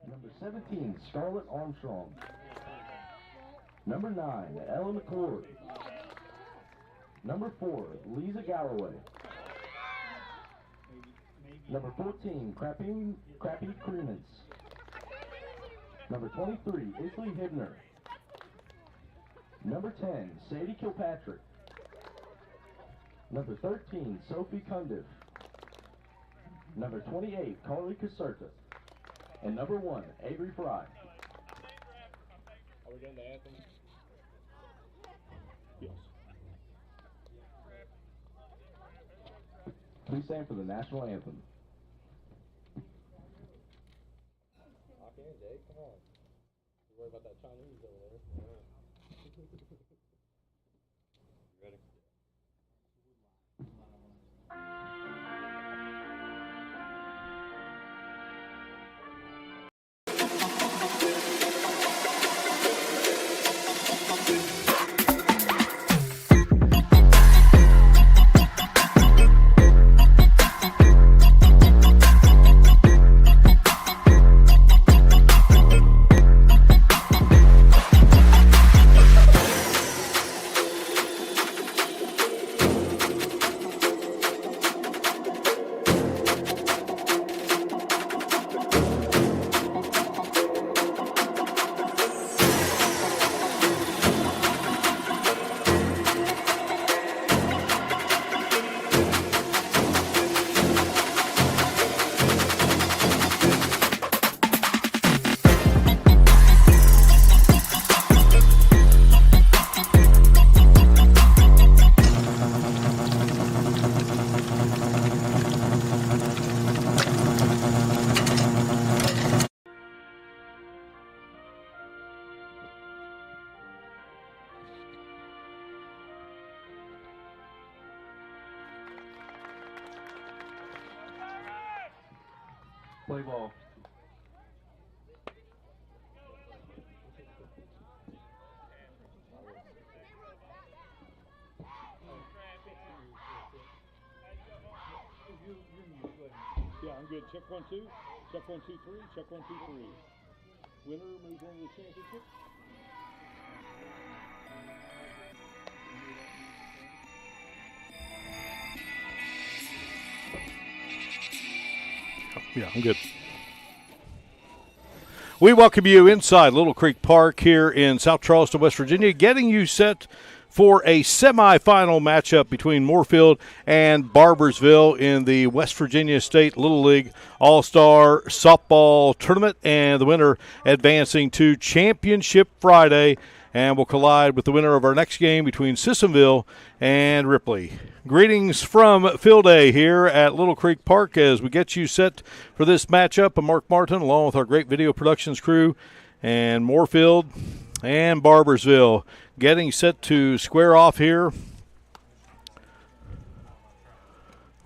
Number 17, Scarlett Armstrong. Number 9, Ella McCord. Number 4, Lisa Galloway. Number 14, Crappy Cremens. Number 23, Isley Hibner. Number 10, Sadie Kilpatrick. Number 13, Sophie Cundiff. Number 28, Carly Caserta. And number 1, Avery Fry. Are we doing the anthem? Yes. Please stand for the national anthem. Okay, Jay, come on. You worry about that Chinese over there. You ready? Play ball. Yeah, I'm good. Check 1, 2. Check 1, 2, 3. Check 1, 2, 3. Winner moves on to the championship. Yeah, I'm good. We welcome you inside Little Creek Park here in South Charleston, West Virginia, getting you set for a semifinal matchup between Moorefield and Barbersville in the West Virginia State Little League All-Star Softball Tournament, and the winner advancing to Championship Friday and will collide with the winner of our next game between Sissonville and Ripley. Greetings from Field Day here at Little Creek Park as we get you set for this matchup. I'm Mark Martin along with our great video productions crew, and Moorefield and Barbersville getting set to square off here.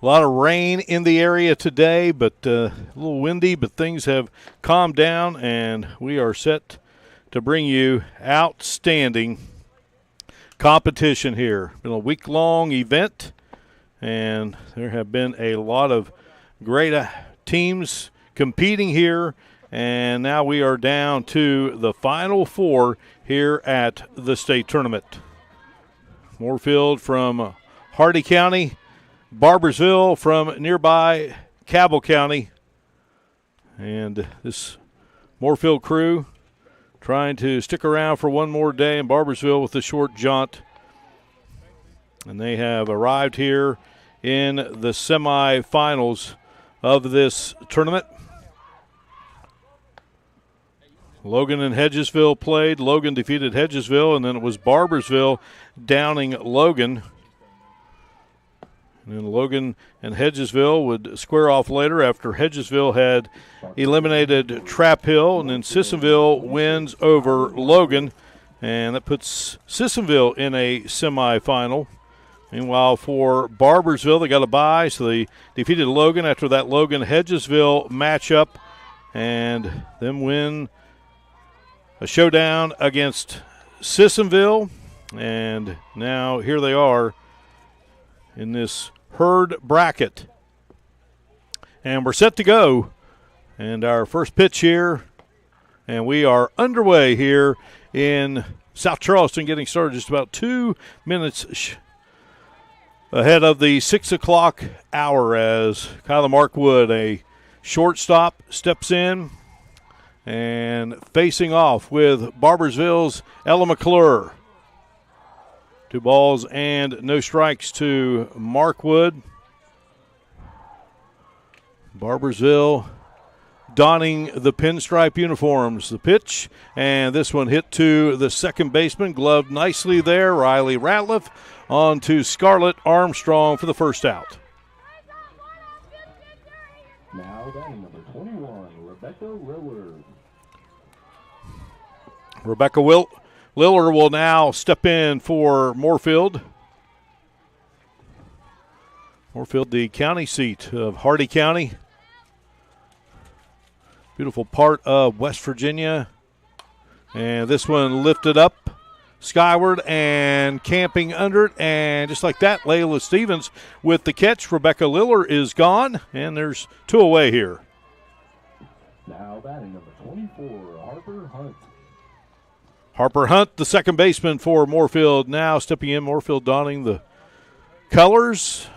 A lot of rain in the area today, but a little windy, but things have calmed down, and we are set to bring you outstanding competition here. Been a week-long event, and there have been a lot of great teams competing here, and now we are down to the final 4 here at the state tournament. Moorefield from Hardy County, Barbersville from nearby Cabell County, and this Moorefield crew trying to stick around for one more day in Barbersville with a short jaunt. And they have arrived here in the semifinals of this tournament. Logan and Hedgesville played. Logan defeated Hedgesville, and then it was Barbersville downing Logan. And then Logan and Hedgesville would square off later after Hedgesville had eliminated Trap Hill, and then Sissonville wins over Logan, and that puts Sissonville in a semifinal. Meanwhile, for Barbersville, they got a bye, so they defeated Logan after that Logan-Hedgesville matchup, and then win a showdown against Sissonville, and now here they are in this herd bracket. And we're set to go. And our first pitch here And we are underway here in South Charleston, getting started just about 2 minutes ahead of the 6 o'clock hour as Kyla Markwood, a shortstop, steps in and facing off with Barbersville's Ella McClure. 2 balls and no strikes to Markwood. Barbersville donning the pinstripe uniforms. The pitch, and this one hit to the second baseman, gloved nicely there. Riley Ratliff on to Scarlett Armstrong for the first out. Now batting number 21, Rebecca Lillard. Rebecca Lillard will now step in for Moorefield. Moorefield, the county seat of Hardy County. Beautiful part of West Virginia. And this one lifted up skyward and camping under it. And just like that, Layla Stevens with the catch. Rebecca Lillard is gone, and there's 2 away here. Now batting number 24, Harper Hunt. Harper Hunt, the second baseman for Moorefield, now stepping in. Moorefield donning the colors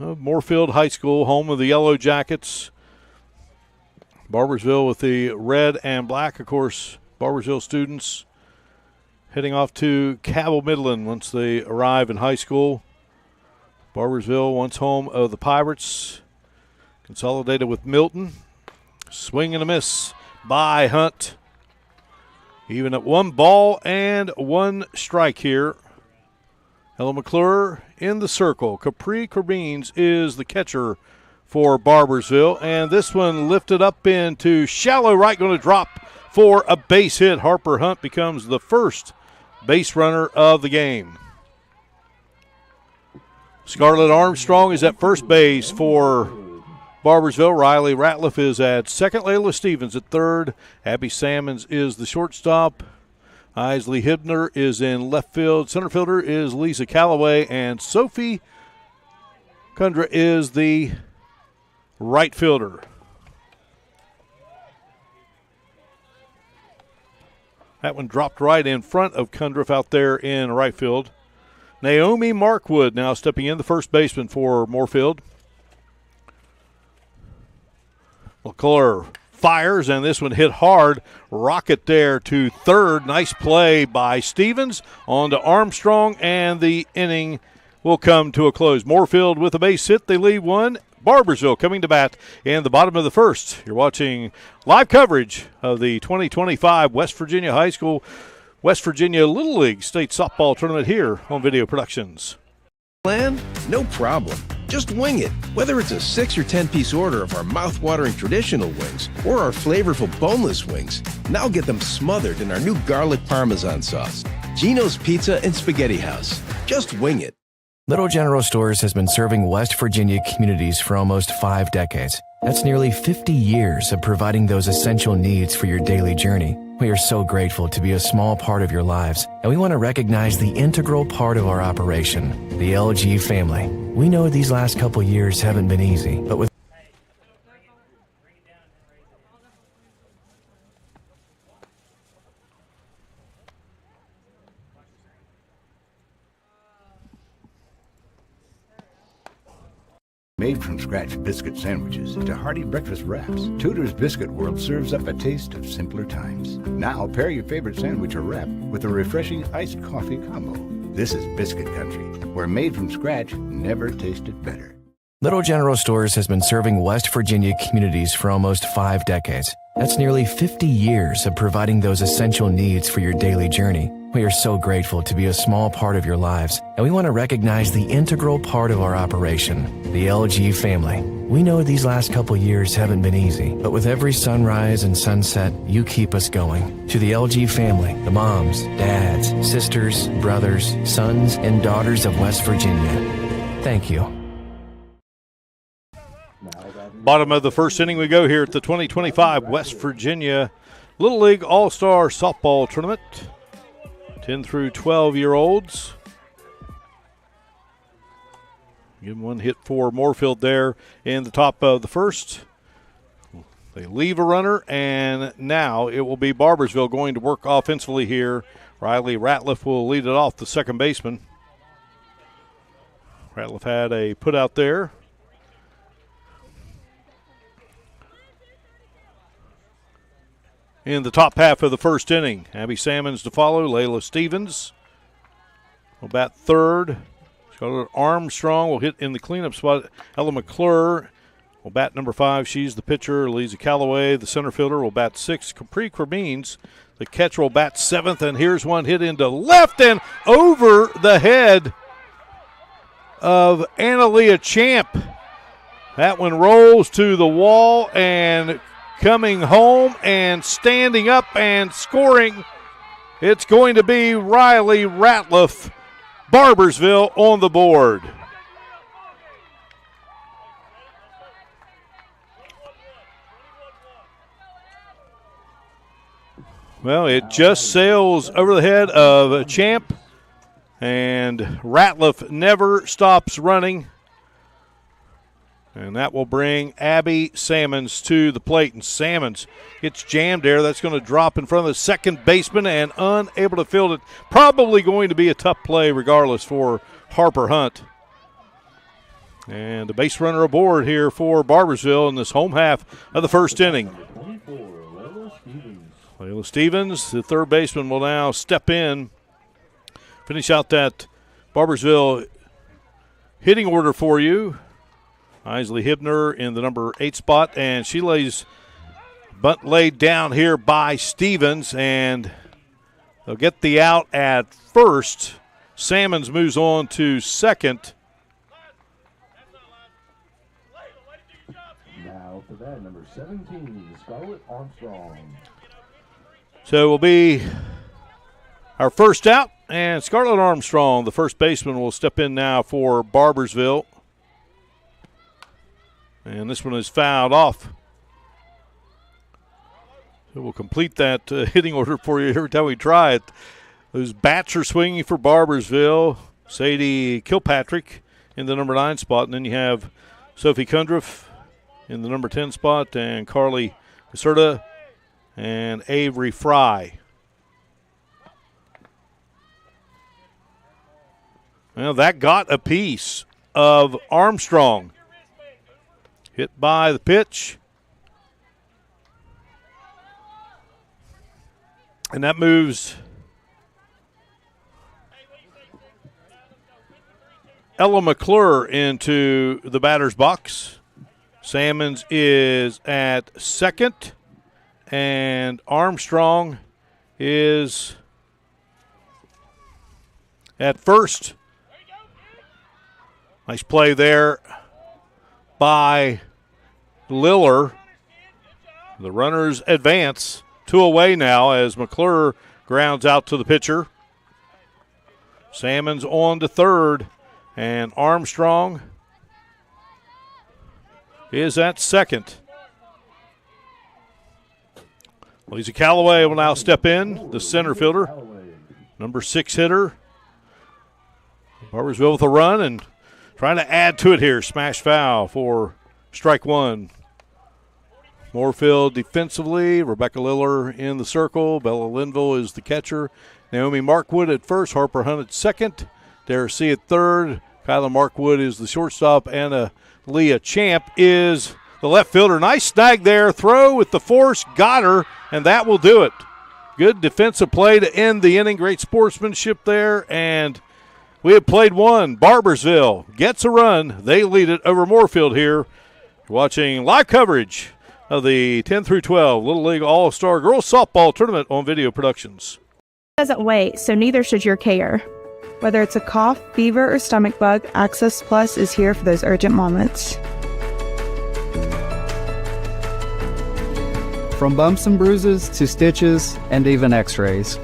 of Moorefield High School, home of the Yellow Jackets. Barbersville with the red and black. Of course, Barbersville students heading off to Cabell Midland once they arrive in high school. Barbersville, once home of the Pirates, consolidated with Milton. Swing and a miss by Hunt. Even at 1 ball and 1 strike here. Ella McClure in the circle. Capri Corbines is the catcher for Barbersville, and this one lifted up into shallow right, going to drop for a base hit. Harper Hunt becomes the first base runner of the game. Scarlett Armstrong is at first base for Barbersville. Riley Ratliff is at second. Layla Stevens at third. Abby Sammons is the shortstop. Isley Hibner is in left field. Center fielder is Lisa Calloway, and Sophie Kundra is the right fielder. That one dropped right in front of Kundra out there in right field. Naomi Markwood now stepping in, the first baseman for Moorefield. McClure fires, and this one hit hard. Rocket there to third. Nice play by Stevens on to Armstrong, and the inning will come to a close. Moorefield with a base hit. They leave one. Barbersville coming to bat in the bottom of the first. You're watching live coverage of the 2025 West Virginia High School, West Virginia Little League State Softball Tournament here on Video Productions. Plan? No problem. Just wing it. Whether it's a 6 or 10-piece order of our mouth-watering traditional wings or our flavorful boneless wings, now get them smothered in our new garlic parmesan sauce. Gino's Pizza and Spaghetti House. Just wing it. Little General Stores has been serving West Virginia communities for almost 5 decades. That's nearly 50 years of providing those essential needs for your daily journey. We are so grateful to be a small part of your lives, and we want to recognize the integral part of our operation, the LG family. We know these last couple years haven't been easy, but with Made from scratch biscuit sandwiches to hearty breakfast wraps, Tudor's Biscuit World serves up a taste of simpler times. Now pair your favorite sandwich or wrap with a refreshing iced coffee combo. This is Biscuit Country, where made from scratch never tasted better. Little General Stores has been serving West Virginia communities for almost 5 decades. That's nearly 50 years of providing those essential needs for your daily journey. We are so grateful to be a small part of your lives, and we want to recognize the integral part of our operation, the LG family. We know these last couple years haven't been easy, but with every sunrise and sunset, you keep us going. To the LG family, the moms, dads, sisters, brothers, sons, and daughters of West Virginia, thank you. Bottom of the first inning we go here at the 2025 West Virginia Little League All-Star Softball Tournament. 10 through 12-year-olds. Give him one hit for Moorefield there in the top of the first. They leave a runner, and now it will be Barbersville going to work offensively here. Riley Ratliff will lead it off, the second baseman. Ratliff had a put out there. In the top half of the first inning, Abby Salmons to follow. Layla Stevens will bat third. Scarlett Armstrong will hit in the cleanup spot. Ella McClure will bat number 5. She's the pitcher. Lisa Calloway, the center fielder, will bat 6. Capri Cremines, the catcher, will bat 7th. And here's one hit into left and over the head of Analia Champ. That one rolls to the wall, and coming home and standing up and scoring, it's going to be Riley Ratliff. Barbersville on the board. Well, it just sails over the head of Champ, and Ratliff never stops running. And that will bring Abby Salmons to the plate. And Salmons gets jammed there. That's going to drop in front of the second baseman and unable to field it. Probably going to be a tough play regardless for Harper Hunt. And the base runner aboard here for Barbersville in this home half of the first inning. Layla Stevens, the third baseman, will now step in. Finish out that Barbersville hitting order for you. Isley Hibner in the number 8 spot, and she lays bunt laid down here by Stevens, and they'll get the out at first. Salmons moves on to second. Now for that, number 17, Scarlett Armstrong. So it will be our first out, and Scarlett Armstrong, the first baseman, will step in now for Barbersville. And this one is fouled off. So we'll complete that hitting order for you every time we try it. Those bats are swinging for Barbersville. Sadie Kilpatrick in the number 9 spot. And then you have Sophie Kundriff in the number 10 spot. And Carly Caserta and Avery Fry. Well, that got a piece of Armstrong. Hit by the pitch. And that moves Ella McClure into the batter's box. Salmons is at second, and Armstrong is at first. Nice play there by Liller. The runners advance 2 away now as McClure grounds out to the pitcher. Salmons on to third, and Armstrong is at second. Lisa Calloway will now step in, the center fielder, number 6 hitter. Barbersville with a run and trying to add to it here. Smash foul for strike 1. Moorefield defensively. Rebecca Liller in the circle. Bella Linville is the catcher. Naomi Markwood at first. Harper Hunt at second. Darcy at third. Kyla Markwood is the shortstop. Anna Leah Champ is the left fielder. Nice snag there. Throw with the force. Got her, and that will do it. Good defensive play to end the inning. Great sportsmanship there, and we have played one. Barbersville gets a run. They lead it over Moorefield here. You're watching live coverage of the 10 through 12 Little League All-Star Girls Softball Tournament on Video Productions. Doesn't wait, so neither should your care. Whether it's a cough, fever, or stomach bug, Access Plus is here for those urgent moments. From bumps and bruises to stitches and even x-rays,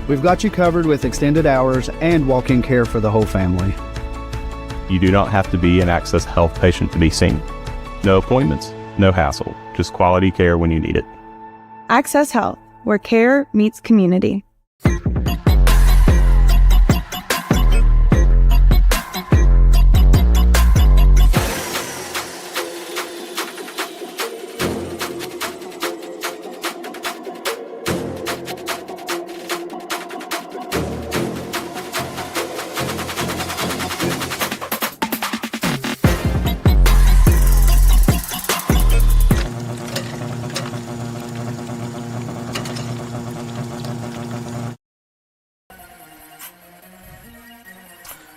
we've got you covered with extended hours and walk-in care for the whole family. You do not have to be an Access Health patient to be seen. No appointments, no hassle, just quality care when you need it. Access Health, where care meets community.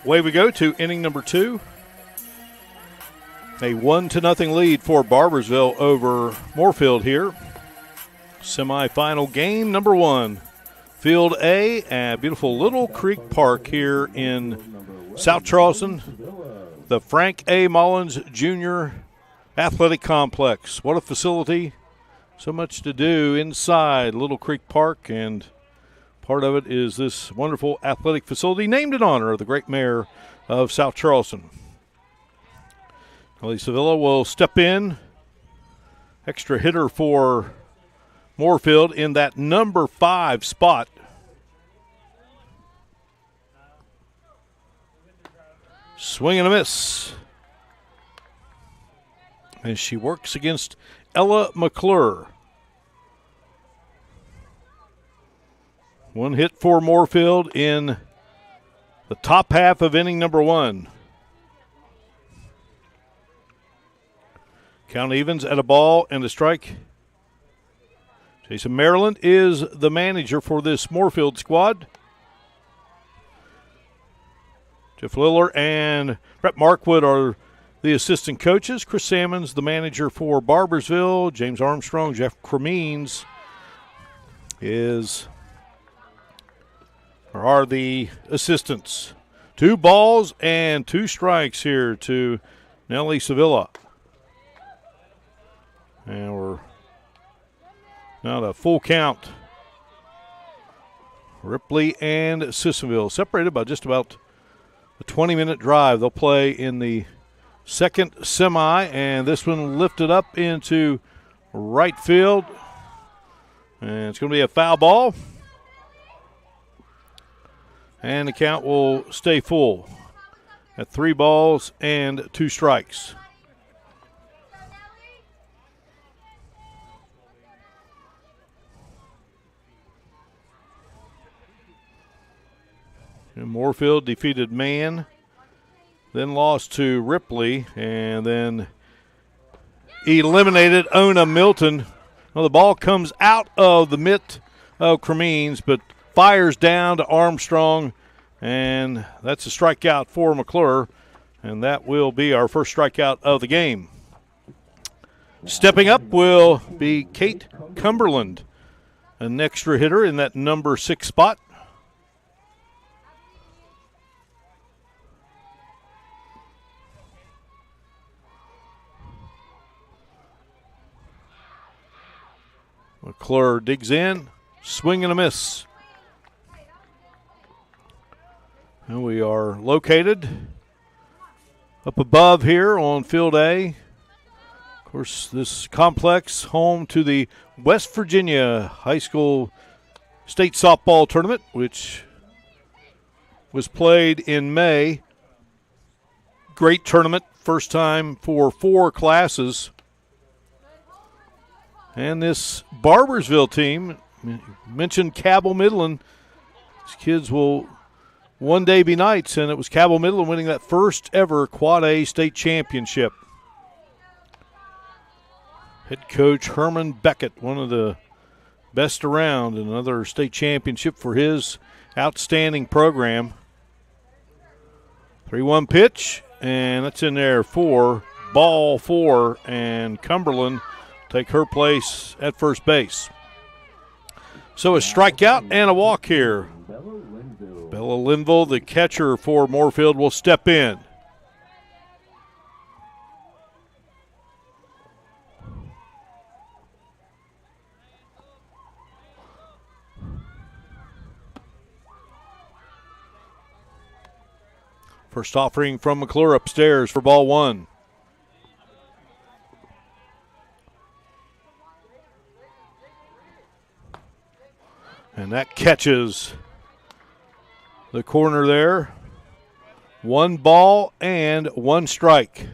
away we go to inning number 2. A 1-0 lead for Barbersville over Moorefield here. Semifinal game number 1. Field A at beautiful Little Creek Park here in South Charleston. The Frank A. Mullins Jr. Athletic Complex. What a facility. So much to do inside Little Creek Park, and part of it is this wonderful athletic facility named in honor of the great mayor of South Charleston. Ellie Sevilla will step in. Extra hitter for Moorefield in that number 5 spot. Swing and a miss. As she works against Ella McClure. One hit for Moorefield in the top half of inning number 1. Count evens at a ball and a strike. Jason Maryland is the manager for this Moorefield squad. Jeff Liller and Brett Markwood are the assistant coaches. Chris Salmons, the manager for Barbersville. James Armstrong, Jeff Cremines are the assistants. 2 balls and 2 strikes here to Nellie Sevilla. And we're now at a full count. Ripley and Sissonville separated by just about a 20-minute drive. They'll play in the second semi, and this one lifted up into right field. And it's going to be a foul ball. And the count will stay full at 3 balls and 2 strikes. And Moorefield defeated Mann, then lost to Ripley, and then eliminated Ona Milton. Well, the ball comes out of the mitt of Cremines, but fires down to Armstrong, and that's a strikeout for McClure, and that will be our first strikeout of the game. Stepping up will be Kate Cumberland, an extra hitter in that number 6 spot. McClure digs in, swing and a miss. And we are located up above here on Field A. Of course, this complex home to the West Virginia High School State Softball Tournament, which was played in May. Great tournament, first time for 4 classes. And this Barbersville team, mentioned Cabell Midland. These kids will one day be knights, and it was Cabell Midland winning that first ever Quad A state championship. Head coach Herman Beckett, one of the best around, another state championship for his outstanding program. 3-1 pitch, and that's in there for ball 4, and Cumberland take her place at first base. So a strikeout and a walk here. Bella Linville, the catcher for Moorefield, will step in. First offering from McClure upstairs for ball 1. And that catches the corner there. 1 ball and 1 strike.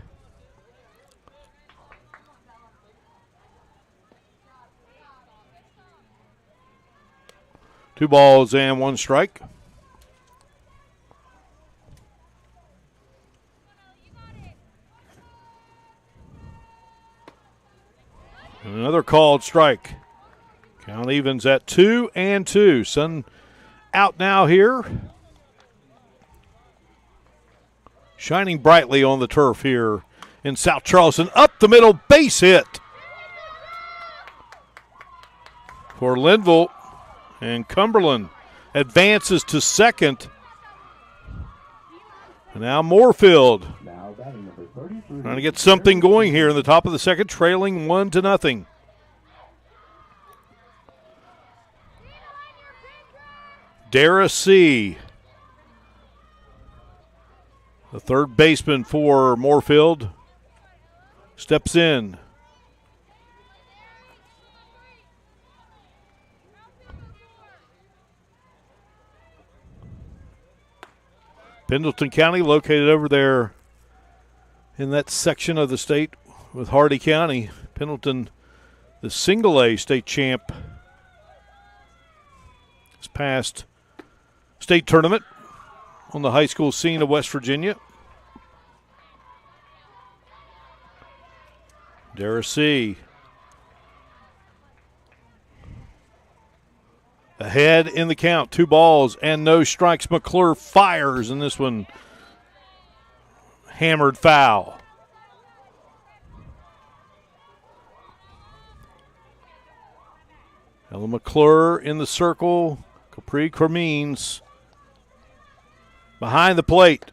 Two balls and 1 strike. And another called strike. Count evens at 2-2. Sun out now here. shining brightly on the turf here in South Charleston. Up the middle, base hit for Linville, and Cumberland advances to second. And now Moorefield trying to get something going here in the top of the second, trailing 1-0. Dara C., the third baseman for Moorefield, steps in. Pendleton County located over there in that section of the state with Hardy County. Pendleton, the single-A state champ, this past state tournament on the high school scene of West Virginia. Dara C. ahead in the count. 2 balls and no strikes. McClure fires, and this one hammered foul. Ella McClure in the circle. Capri Cremines behind the plate.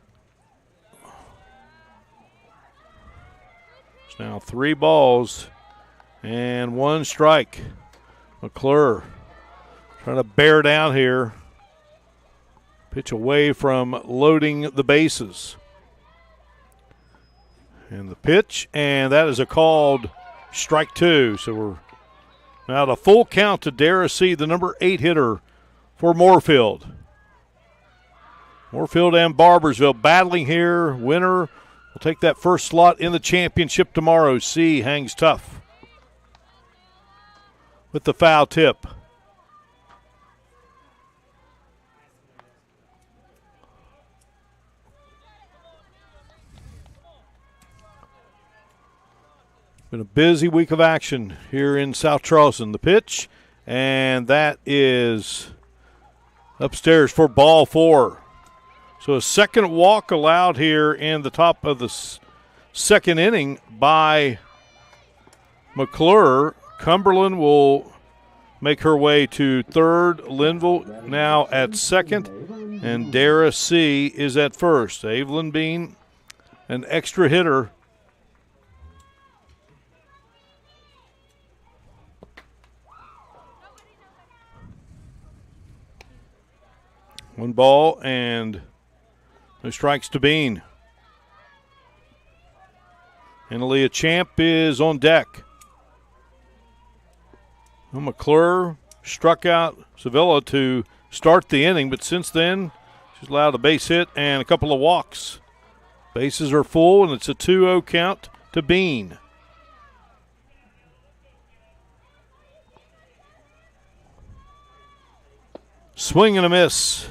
It's now 3 balls and 1 strike. McClure trying to bear down here. Pitch away from loading the bases. And the pitch, and that is a called strike 2. So we're now at a full count to Dara C., the number 8 hitter for Moorefield. Moorefield and Barbersville battling here. Winner will take that first slot in the championship tomorrow. C hangs tough with the foul tip. Been a busy week of action here in South Charleston. The pitch, and that is upstairs for ball 4. So a second walk allowed here in the top of the second inning by McClure. Cumberland will make her way to third. Linville now at second, and Dara C. is at first. Evelyn Bean, an extra hitter. One ball and no strikes to Bean. And Aaliyah Champ is on deck. Well, McClure struck out Sevilla to start the inning, but since then she's allowed a base hit and a couple of walks. Bases are full, and it's a 2-0 count to Bean. Swing and a miss.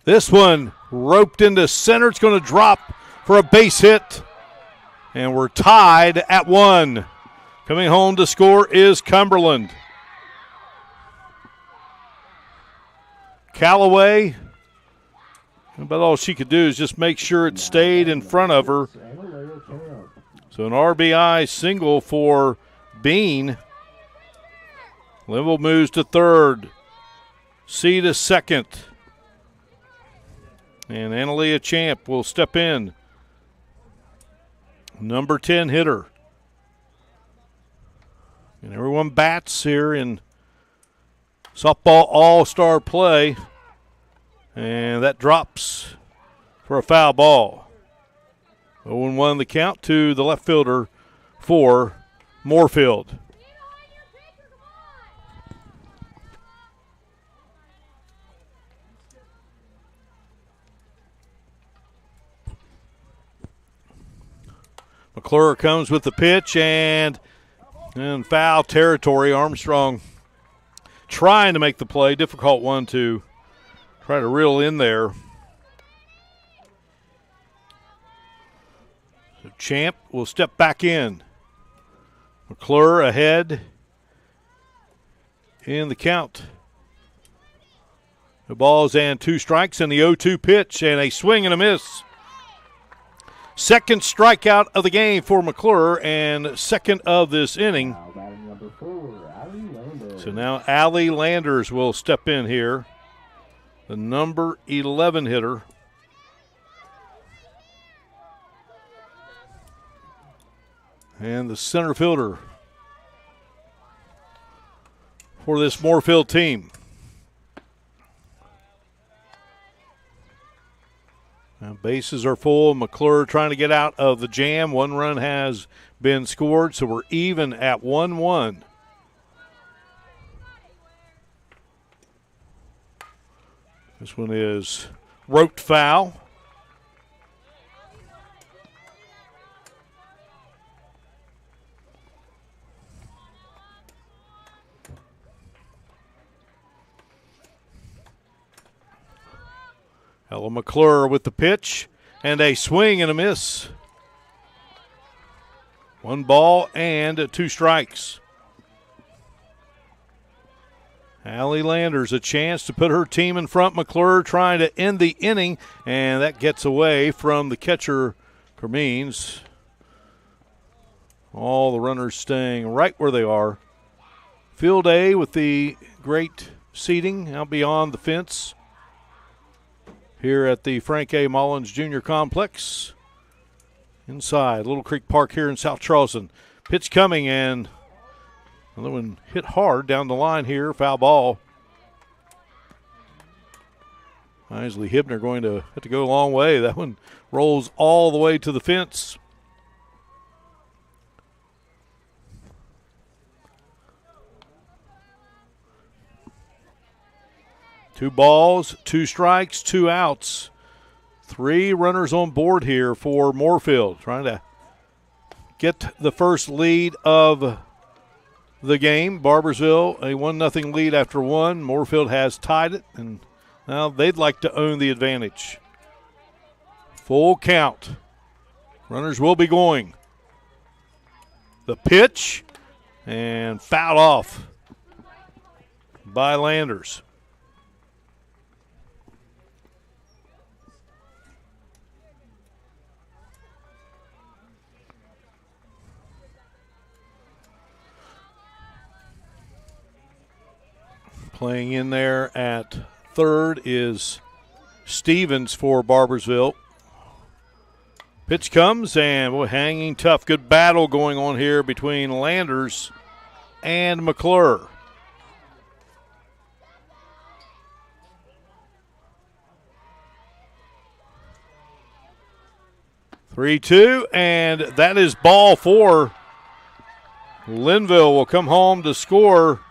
This one roped into center. It's going to drop for a base hit. And we're tied at 1. Coming home to score is Cumberland. Callaway, about all she could do is just make sure it stayed in front of her. So an RBI single for Bean. Linville moves to third. C to second. And Analia Champ will step in. Number 10 hitter. And everyone bats here in softball all-star play. And that drops for a foul ball. 0-1 the count to the left fielder for Moorefield. McClure comes with the pitch and in foul territory. Armstrong trying to make the play. Difficult one to try to reel in there. So Champ will step back in. McClure ahead in the count. The balls and 2 strikes and the 0-2 pitch and a swing and a miss. Second strikeout of the game for McClure and second of this inning. So now Allie Landers will step in here, the number 11 hitter. And the center fielder for this Moorefield team. Now bases are full. McClure trying to get out of the jam. 1 run has been scored, so we're even at 1-1. This one is roped foul. Ella McClure with the pitch and a swing and a miss. 1 ball and 2 strikes. Allie Landers a chance to put her team in front. McClure trying to end the inning, and that gets away from the catcher, Kermeans. All the runners staying right where they are. Field A with the great seating out beyond the fence here at the Frank A. Mullins Jr. Complex. Inside Little Creek Park here in South Charleston. Pitch coming and another one hit hard down the line here. Foul ball. Isley Hibner going to have to go a long way. That one rolls all the way to the fence. Two balls, 2 strikes, 2 outs. 3 runners on board here for Moorefield, trying to get the first lead of the game. Barbersville, a 1-0 lead after 1. Moorefield has tied it, and now they'd like to own the advantage. Full count. Runners will be going. The pitch, and fouled off by Landers. Playing in there at third is Stevens for Barbersville. Pitch comes and boy, hanging tough. Good battle going on here between Landers and McClure. Three-two, and that is ball 4. Linville will come home to score.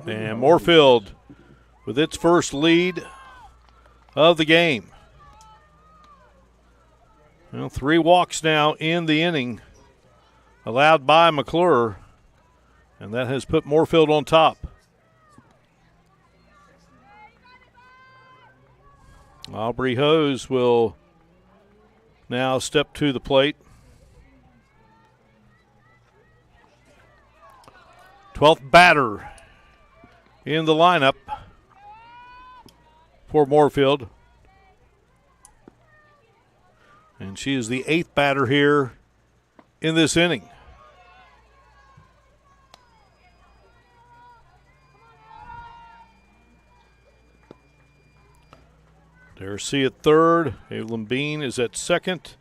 And Moorefield with its first lead of the game. Well, 3 walks now in the inning allowed by McClure, and that has put Moorefield on top. Aubrey Hose will now step to the plate. 12th batter in the lineup for Moorefield. And she is the 8th batter here in this inning. Darcy at third, Evelyn Bean is at second,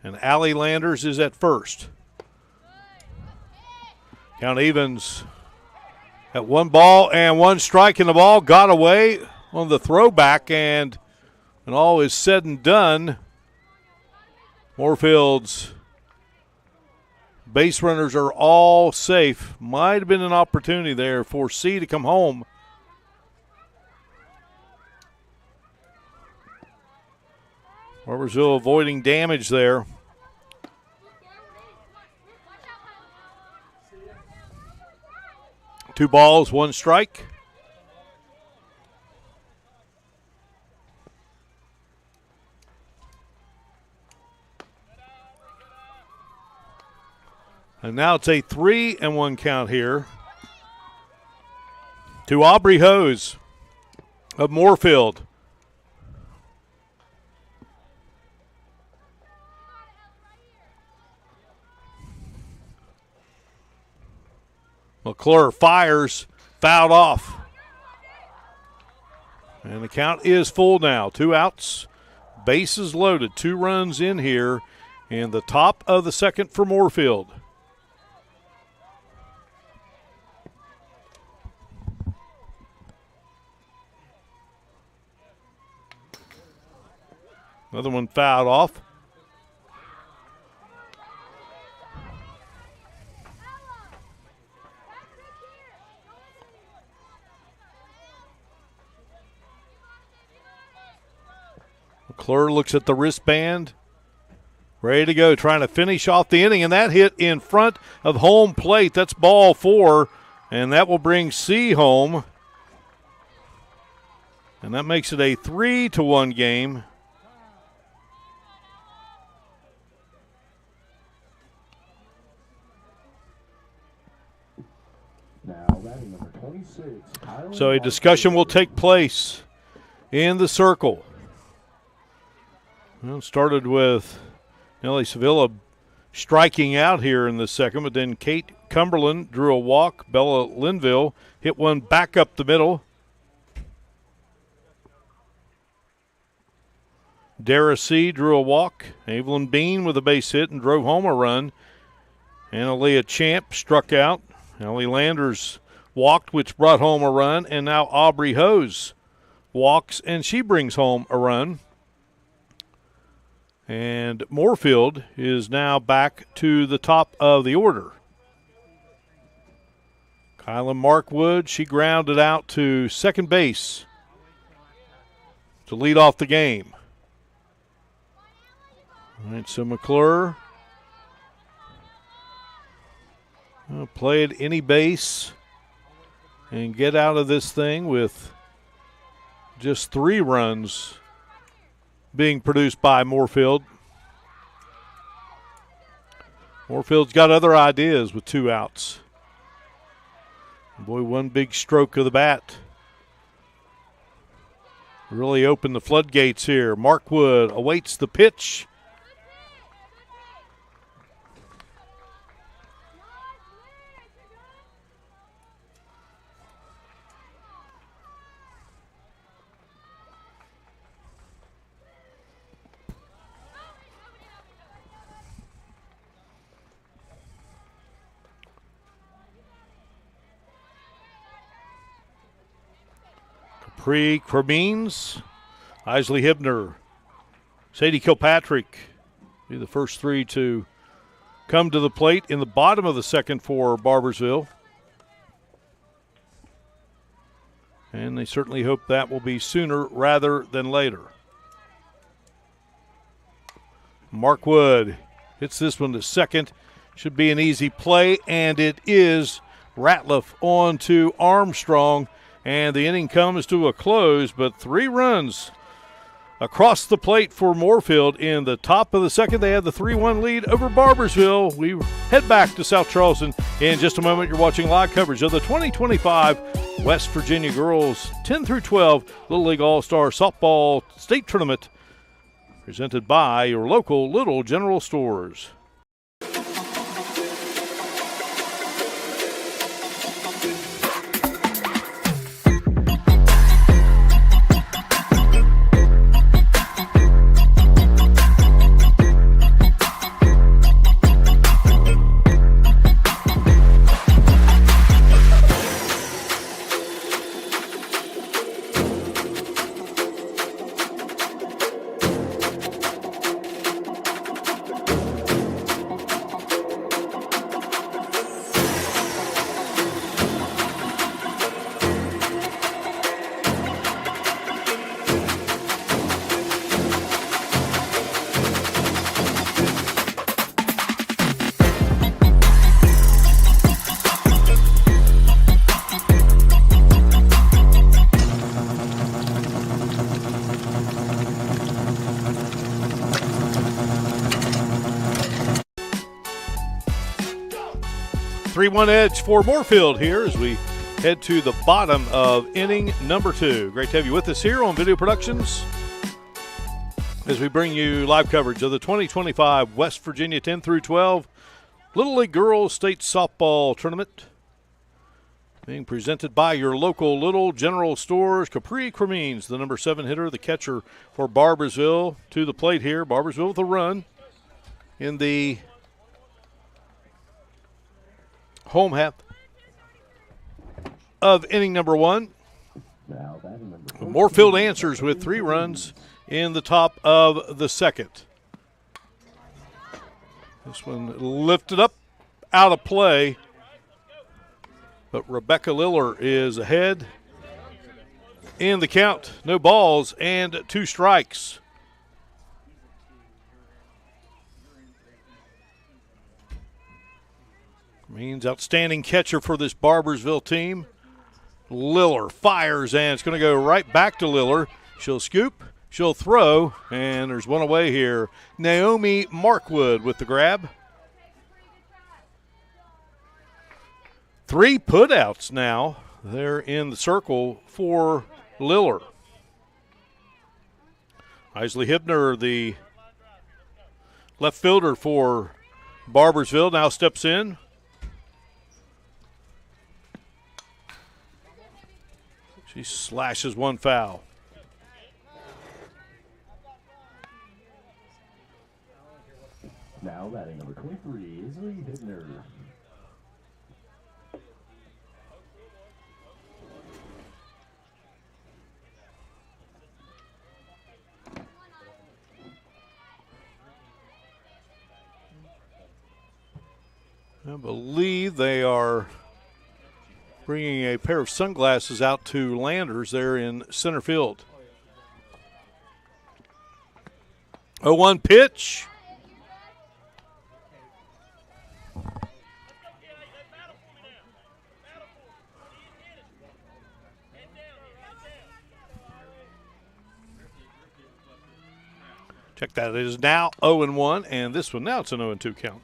and Allie Landers is at first. Count evens at 1 ball and 1 strike, in the ball got away on the throwback, and when all is said and done, Moorefield's base runners are all safe. Might have been an opportunity there for C to come home. Barbersville avoiding damage there. Two balls, 1 strike. And now it's a 3-1 count here to Aubrey Hose of Moorefield. McClure fires, fouled off. And the count is full now. 2 outs, bases loaded, 2 runs in here in the top of the second for Moorefield. Another one fouled off. McClure looks at the wristband. Ready to go, trying to finish off the inning, and that hit in front of home plate. That's ball 4, and that will bring C home. And that makes it a 3-1 game. Now batting number 26. So a discussion will take place in the circle. Well, it started with Nellie Sevilla striking out here in the second, but then Kate Cumberland drew a walk. Bella Linville hit one back up the middle. Dara C. drew a walk. Evelyn Bean with a base hit and drove home a run. Annalea Champ struck out. Ellie Landers walked, which brought home a run. And now Aubrey Hose walks, and she brings home a run. And Moorefield is now back to the top of the order. Kyla Markwood, she grounded out to second base to lead off the game. All right, so McClure play at any base and get out of this thing with just 3 runs being produced by Moorefield. Moorefield's got other ideas with 2 outs. Boy, one big stroke of the bat really opened the floodgates here. Markwood awaits the pitch. Cremines, Isley Hibner, Sadie Kilpatrick be the first 3 to come to the plate in the bottom of the second for Barbersville. And they certainly hope that will be sooner rather than later. Markwood hits this one to second. Should be an easy play, and it is. Ratliff on to Armstrong. And the inning comes to a close, but 3 runs across the plate for Moorefield in the top of the second. They have the 3-1 lead over Barbersville. We head back to South Charleston in just a moment. You're watching live coverage of the 2025 West Virginia Girls 10 through 12 Little League All-Star Softball State Tournament, presented by your local Little General Stores. 3-1 edge for Moorefield here as we head to the bottom of inning number 2. Great to have you with us here on Video Productions as we bring you live coverage of the 2025 West Virginia 10 through 12 Little League Girls State Softball Tournament, being presented by your local Little General Stores. Capri Cremines, the number 7 hitter, the catcher for Barbersville, to the plate here. Barbersville with a run in the home half of inning number 1. Moorefield answers with 3 runs in the top of the second. This one lifted up, out of play, but Rebecca Liller is ahead in the count. No balls and 2 strikes. Means outstanding catcher for this Barbersville team. Liller fires, and it's going to go right back to Liller. She'll scoop, she'll throw, and there's one away here. Naomi Markwood with the grab. 3 putouts now. They're in the circle for Liller. Isley Hibner, the left fielder for Barbersville, now steps in. She slashes one foul. Now batting number 23, Isley Hibner. I believe they are bringing a pair of sunglasses out to Landers there in center field. 0-1 pitch. Check that. It is now 0-1, and this one now it's an 0-2 count.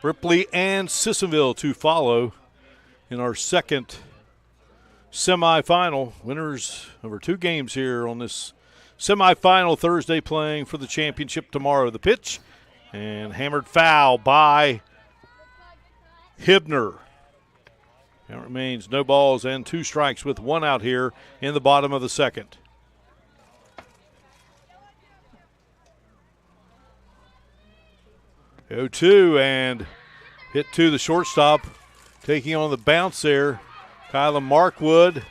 Ripley and Sissonville to follow in our second semifinal. Winners over 2 games here on this semifinal Thursday, playing for the championship tomorrow. The pitch, and hammered foul by Hibner. It remains no balls and 2 strikes with 1 out here in the bottom of the second. Go to and hit to the shortstop. Taking on the bounce there, Kyla Markwood.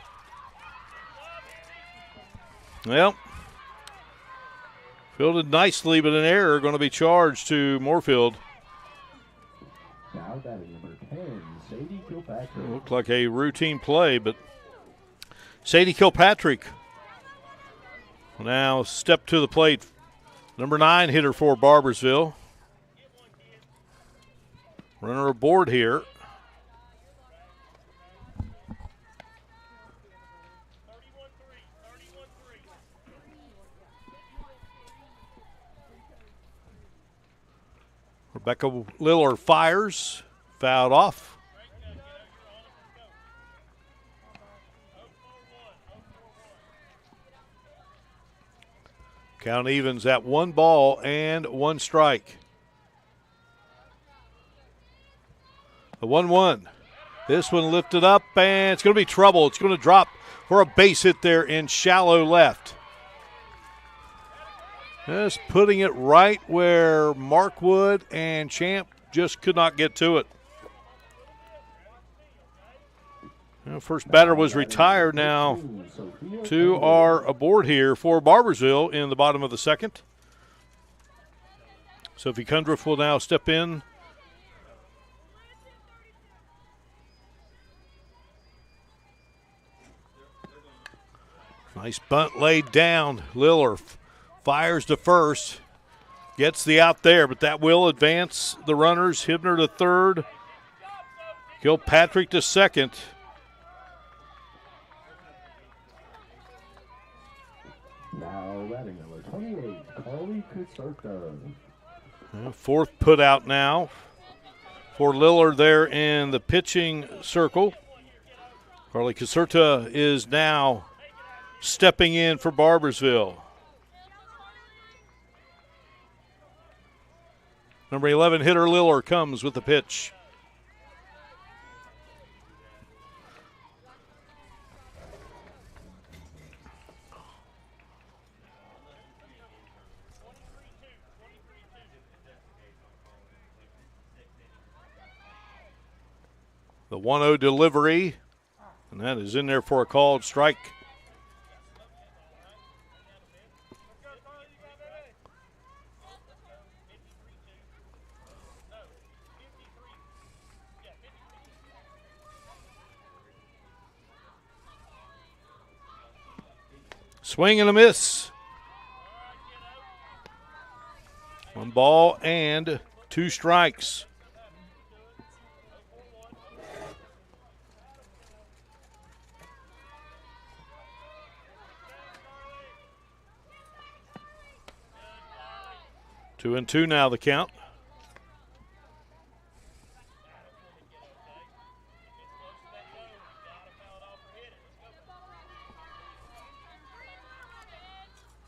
Well, fielded nicely, but an error going to be charged to Moorefield. Now batting number 10, Sadie Kilpatrick. Looked like a routine play, but Sadie Kilpatrick will now step to the plate. Number 9 hitter for Barbersville. Runner aboard here. Rebecca Liller fires, fouled off. Count evens at 1 ball and 1 strike. The 1-1. This one lifted up, and it's going to be trouble. It's going to drop for a base hit there in shallow left. Just putting it right where Markwood and Champ just could not get to it. Well, first batter was retired. Now 2 are aboard here for Barbersville in the bottom of the second. Sophie Kundriff will now step in. Nice bunt laid down. Liller fires to first. Gets the out there, but that will advance the runners. Hibner to third. Kilpatrick to second. Now batting number 28, Carly Kusurka. 4th put out now for Lillard there in the pitching circle. Carly Caserta is now stepping in for Barbersville. Number 11 hitter Lillard comes with the pitch. The 1-0 delivery, and that is in there for a called strike. Swing and a miss. 1 ball and 2 strikes. 2-2 now the count.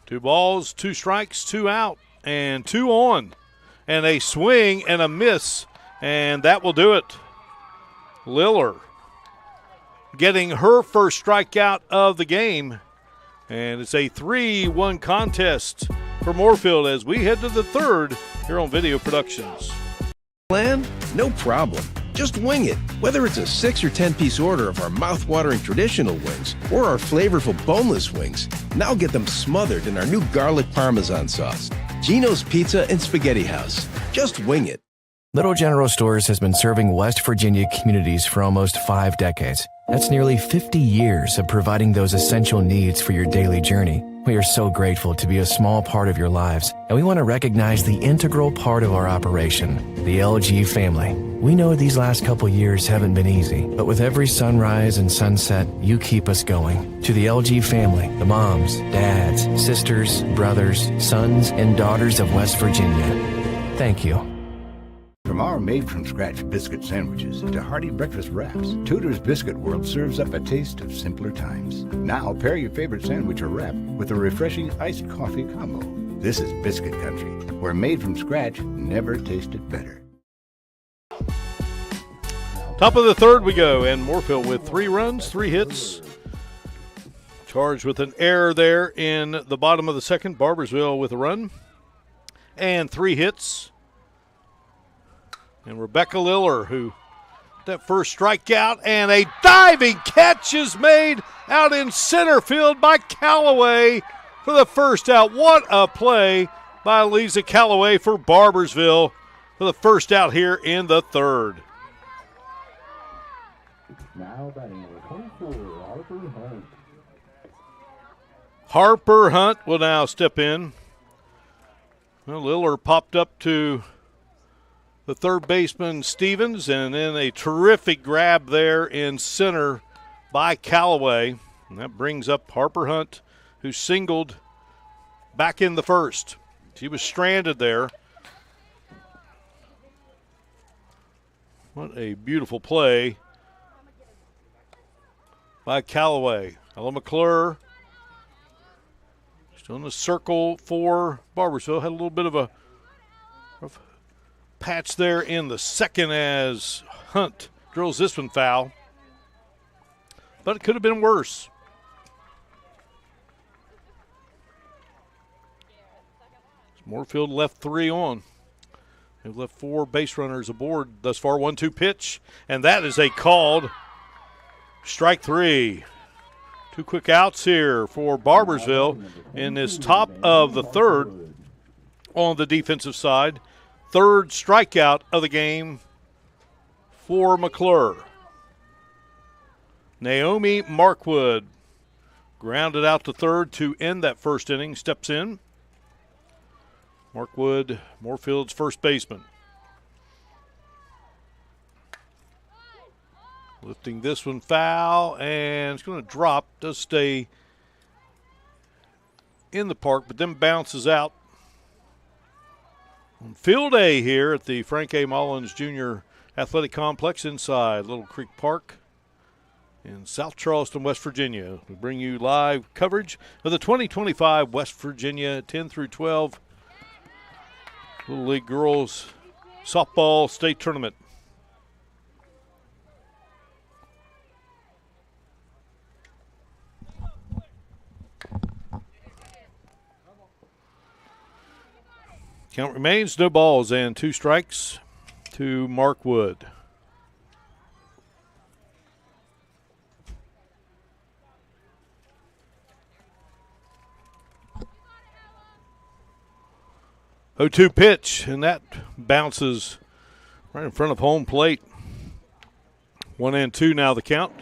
Two balls, 2 strikes, 2 out, and 2 on. And a swing and a miss, and that will do it. Lillard getting her first strikeout of the game, and it's a 3-1 contest for Moorefield as we head to the third here on Video Productions. Plan? No problem. Just wing it. Whether it's a 6 or 10-piece order of our mouth-watering traditional wings or our flavorful boneless wings, now get them smothered in our new garlic parmesan sauce. Gino's Pizza and Spaghetti House. Just wing it. Little General Stores has been serving West Virginia communities for almost 5 decades. That's nearly 50 years of providing those essential needs for your daily journey. We are so grateful to be a small part of your lives, and we want to recognize the integral part of our operation, the LG family. We know these last couple years haven't been easy, but with every sunrise and sunset, you keep us going. To the LG family, the moms, dads, sisters, brothers, sons, and daughters of West Virginia, thank you. From our made-from-scratch biscuit sandwiches to hearty breakfast wraps, Tudor's Biscuit World serves up a taste of simpler times. Now pair your favorite sandwich or wrap with a refreshing iced coffee combo. This is biscuit country, where made-from-scratch never tasted better. Top of the third we go, and Moorefield with 3 runs, 3 hits. Charged with an error there in the bottom of the second. Barbersville with a run and 3 hits. And Rebecca Liller, who that first strikeout, and a diving catch is made out in center field by Callaway for the first out. What a play by Lisa Callaway for Barbersville for the first out here in the third. Now batting number 24, Harper Hunt. Harper Hunt will now step in. Well, Liller popped up to the third baseman Stevens, and then a terrific grab there in center by Callaway. And that brings up Harper Hunt, who singled back in the first. She was stranded there. What a beautiful play by Callaway. Ella McClure still in the circle for Barbersville. Had a little bit of a patch there in the second as Hunt drills this one foul. But it could have been worse. Moorefield left 3 on. They've left 4 base runners aboard thus far. 1-2 pitch, and that is a called strike 3. 2 quick outs here for Barbersville in this top of the third on the defensive side. Third strikeout of the game for McClure. Naomi Markwood grounded out to third to end that first inning, steps in. Markwood, Moorefield's first baseman. Lifting this one foul, and it's going to drop. Does stay in the park, but then bounces out. On field A here at the Frank A. Mullins Jr. Athletic Complex inside Little Creek Park in South Charleston, West Virginia. We bring you live coverage of the 2025 West Virginia 10 through 12 Little League Girls Softball State Tournament. Count remains, no balls and 2 strikes to Mark Wood. Oh, 2 pitch, and that bounces right in front of home plate. 1-2 now the count.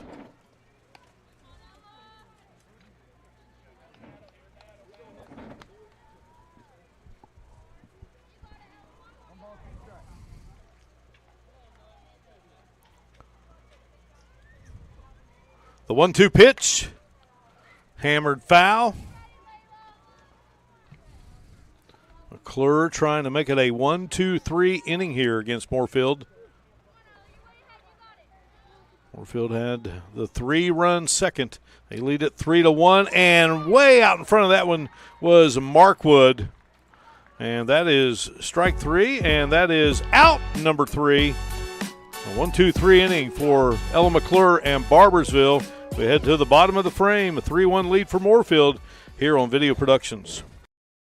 The 1-2 pitch, hammered foul. McClure trying to make it a 1-2-3 inning here against Moorefield. Moorefield had the 3-run second. They lead it 3-1, and way out in front of that one was Mark Wood. And that is strike 3, and that is out number 3. A 1-2-3 inning for Ella McClure and Barbersville. We head to the bottom of the frame, a 3-1 lead for Moorefield here on Video Productions.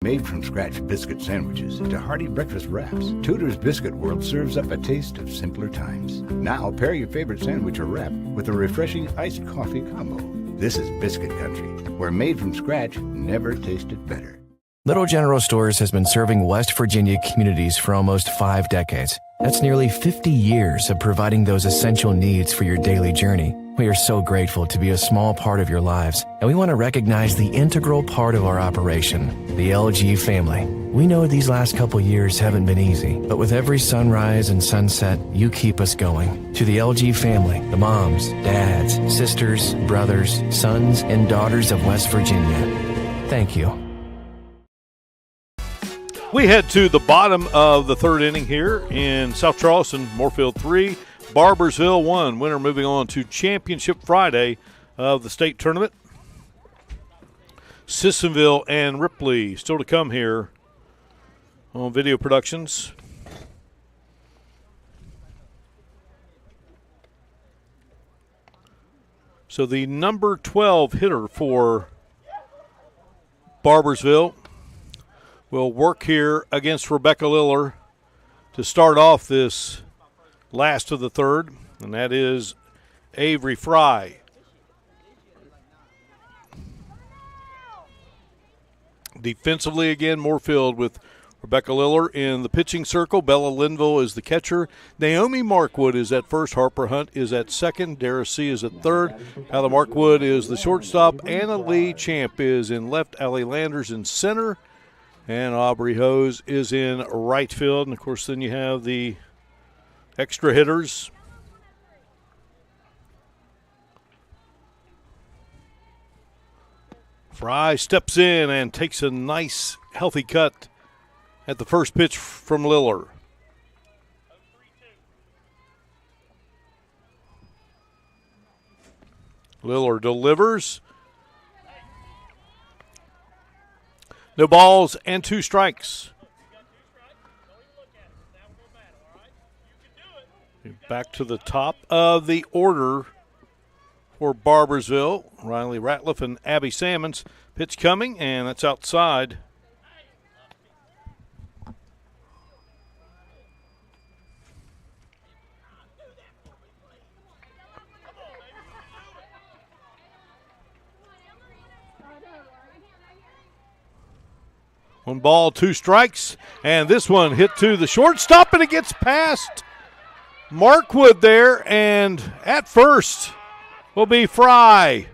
Made from scratch biscuit sandwiches to hearty breakfast wraps, Tudor's Biscuit World serves up a taste of simpler times. Now pair your favorite sandwich or wrap with a refreshing iced coffee combo. This is biscuit country, where made from scratch never tasted better. Little General Stores has been serving West Virginia communities for almost 5 decades. That's nearly 50 years of providing those essential needs for your daily journey. We are so grateful to be a small part of your lives, and we want to recognize the integral part of our operation, the LG family. We know these last couple years haven't been easy, but with every sunrise and sunset, you keep us going. To the LG family, the moms, dads, sisters, brothers, sons, and daughters of West Virginia, thank you. We head to the bottom of the 3rd inning here in South Charleston. Moorefield 3, Barbersville 1. Winner moving on to Championship Friday of the state tournament. Sissonville and Ripley still to come here on Video Productions. So the number 12 hitter for Barbersville will work here against Rebecca Liller to start off this last of the 3rd, and that is Avery Fry. Defensively again, Moorefield with Rebecca Liller in the pitching circle. Bella Linville is the catcher. Naomi Markwood is at first. Harper Hunt is at second. Dara C is at third. Allie Markwood is the shortstop. Anna Lee Champ is in left. Allie Landers in center. And Aubrey Hose is in right field. And, of course, then you have the extra hitters. Fry steps in and takes a nice, healthy cut at the first pitch from Liller. Liller delivers. No balls and 2 strikes. Back to the top of the order for Barbersville. Riley Ratliff and Abby Sammons. Pitch coming, and that's outside. One ball, 2 strikes, and this one hit to the shortstop, and it gets past Markwood there, and at first will be Fry.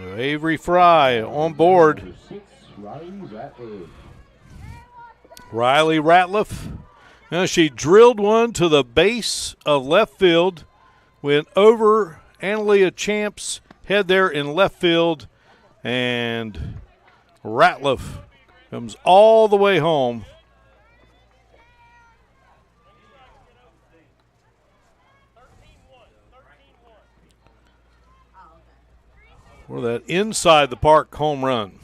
Avery Fry on board. Riley Ratliff. Now she drilled one to the base of left field, went over Analia Champ's head there in left field, and Ratliff comes all the way home. For that inside the park home run.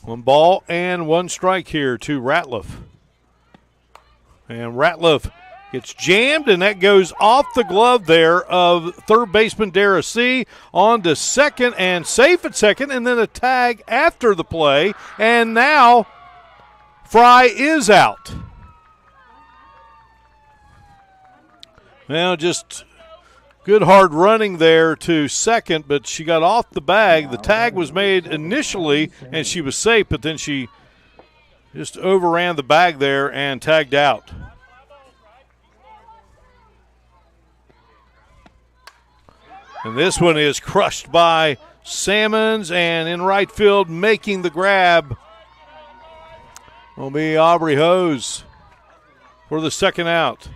One ball and one strike here to Ratliff. And Ratliff gets jammed, and that goes off the glove there of third baseman Dara C. On to second, and safe at second, and then a tag after the play. And now Fry is out. Now just good hard running there to second, but she got off the bag. The tag was made initially, and she was safe, but then she just overran the bag there and tagged out. And this one is crushed by Salmons, and in right field making the grab will be Aubrey Hose for the second out.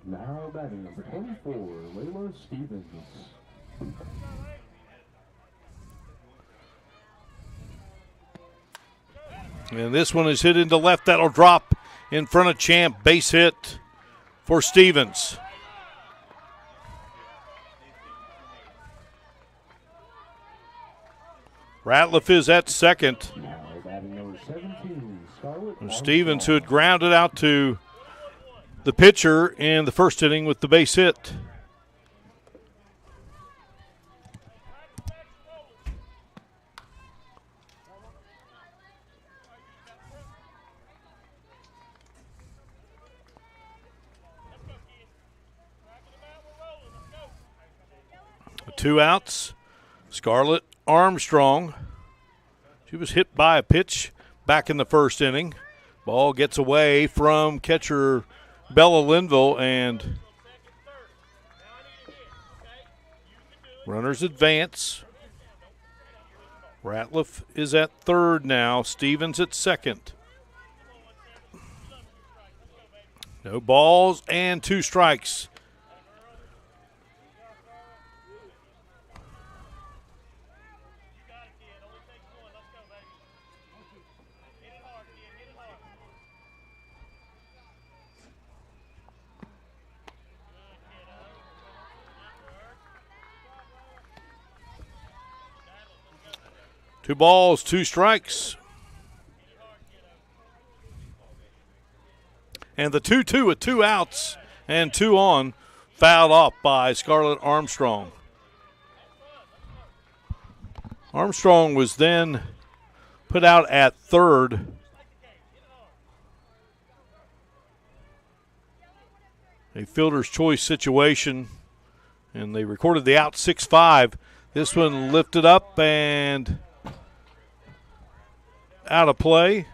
Now batting number 24, Layla Stevens. And this one is hit into left. That'll drop in front of Champ. Base hit for Stevens. Ratliff is at second. Now batting number 17, Scarlett And Stevens, who had grounded out to the pitcher in the first inning with the base hit. Two outs. Scarlett Armstrong. She was hit by a pitch back in the first inning. Ball gets away from catcher Bella Linville, and runners advance. Ratliff is at third now. Stevens at second. No balls and two strikes. Two balls, two strikes. And the 2-2 with two outs and two on, fouled off by Scarlett Armstrong. Armstrong was then put out at third. A fielder's choice situation, and they recorded the out 6-5. This one lifted up and out of play.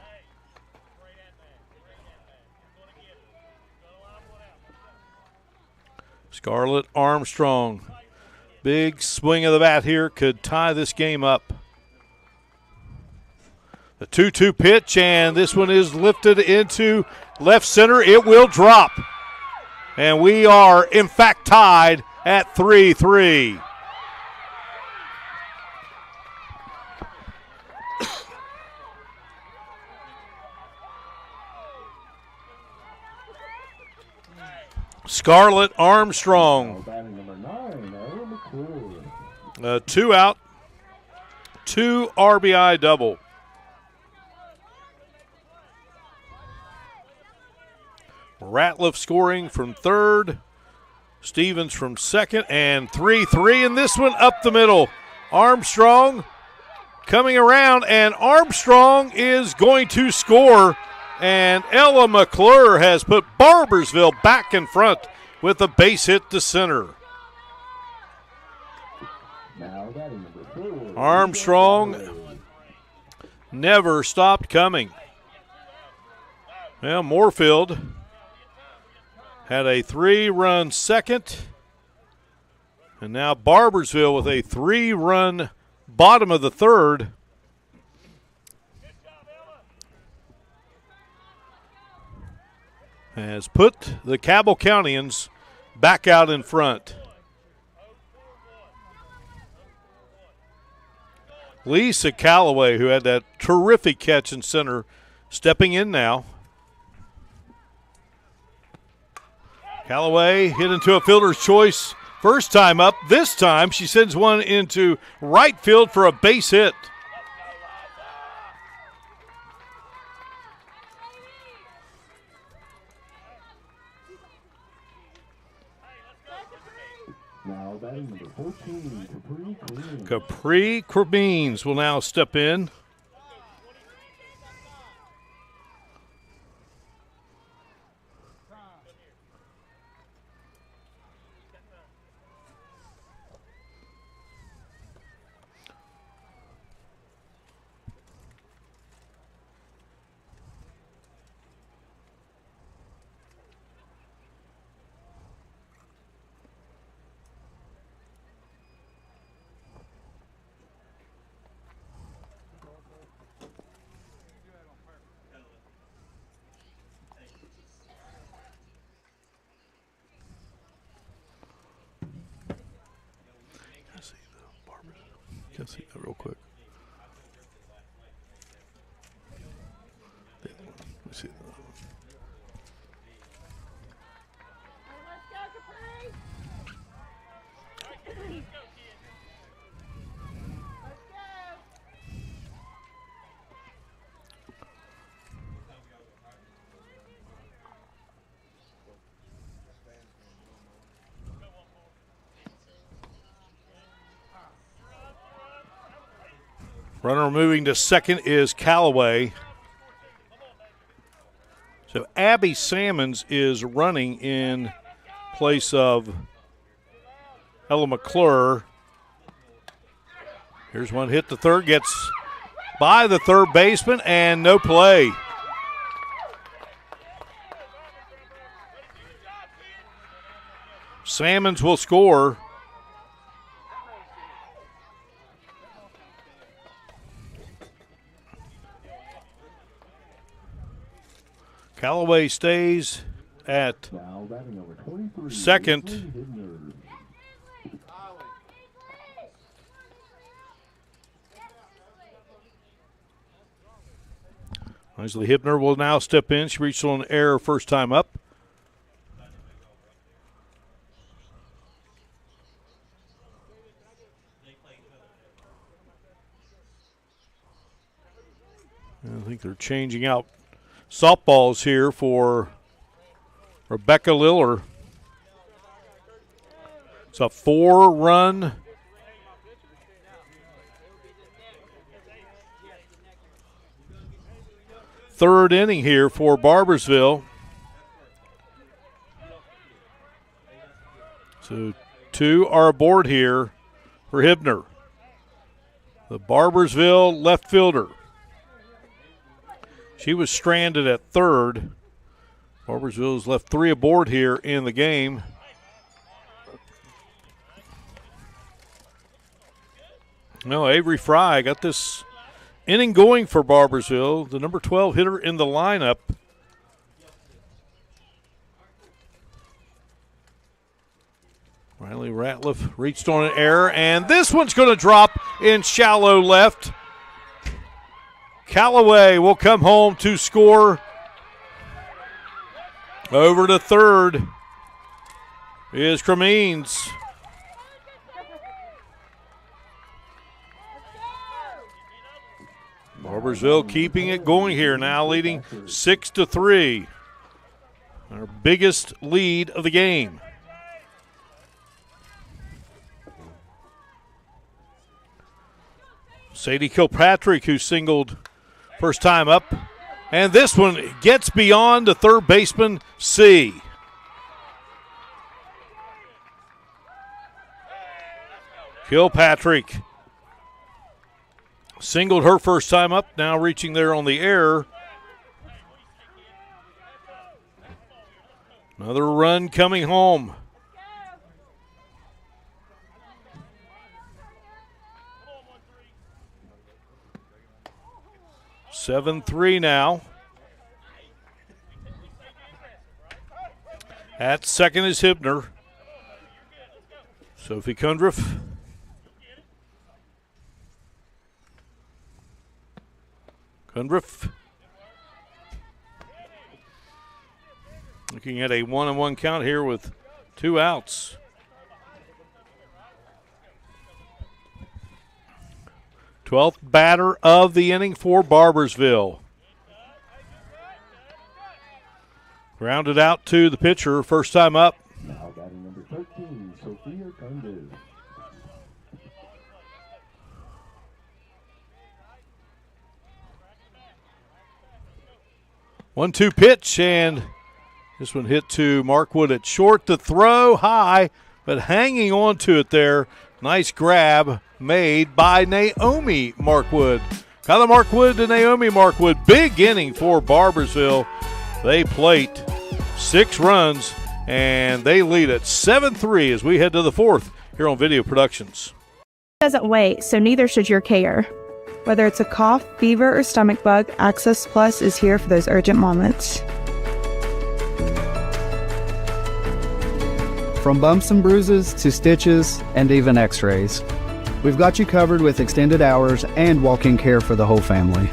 Scarlett Armstrong, big swing of the bat here, could tie this game up. The 2-2 pitch, and this one is lifted into left center. It will drop. And we are, in fact, tied at 3-3. Scarlett Armstrong. Batting number 9, Ella McClure. Two out, two RBI double. Ratliff scoring from third. Stevens from second, and 3-3 in this one up the middle. Armstrong coming around, and Armstrong is going to score. And Ella McClure has put Barbersville back in front with a base hit to center. Armstrong never stopped coming. Well, Moorefield had a 3-run second. And now Barbersville with a 3-run bottom of the third. Has put the Cabell Countyans back out in front. Lisa Calloway, who had that terrific catch in center, stepping in now. Calloway hit into a fielder's choice first time up. This time she sends one into right field for a base hit. Now batting number 14, Capri Queens. Capri Queens will now step in. Can I see that real quick? Let me see that. Runner moving to second is Callaway. So Abby Salmons is running in place of Ella McClure. Here's one hit to third, gets by the third baseman, and no play. Salmons will score. Callaway stays at second. Leslie Hibner will now step in. She reached on an error first time up. I think they're changing out softballs here for Rebecca Liller. It's a 4-run third inning here for Barbersville. So 2 are aboard here for Hibner. The Barbersville left fielder. She was stranded at third. Barbersville's left 3 aboard here in the game. No, Avery Fry got this inning going for Barbersville, the number 12 hitter in the lineup. Riley Ratliff reached on an error, and this one's going to drop in shallow left. Callaway will come home to score. Over to third is Cremines. Barbersville keeping it going here, now leading 6-3. Our biggest lead of the game. Sadie Kilpatrick, who singled first time up. And this one gets beyond the third baseman, C. Kilpatrick singled her first time up, now reaching there on the error. Another run coming home. Seven 3 now. At second is Hibner. Sophie Kundriff. Looking at a 1-on-1 count here with 2 outs. Twelfth batter of the inning for Barbersville. Grounded out to the pitcher, first time up. Now batting number 13, Sophia Kundu. One-two pitch, and this one hit to Markwood at short. The throw high, but hanging on to it there. Nice grab made by Naomi Markwood. Kyla Markwood to Naomi Markwood. Big inning for Barbersville. They plate 6 runs, and they lead at 7-3 as we head to the 4th here on Video Productions. Doesn't wait, so neither should your care. Whether it's a cough, fever, or stomach bug, Access Plus is here for those urgent moments. From bumps and bruises to stitches and even x-rays, we've got you covered with extended hours and walk-in care for the whole family.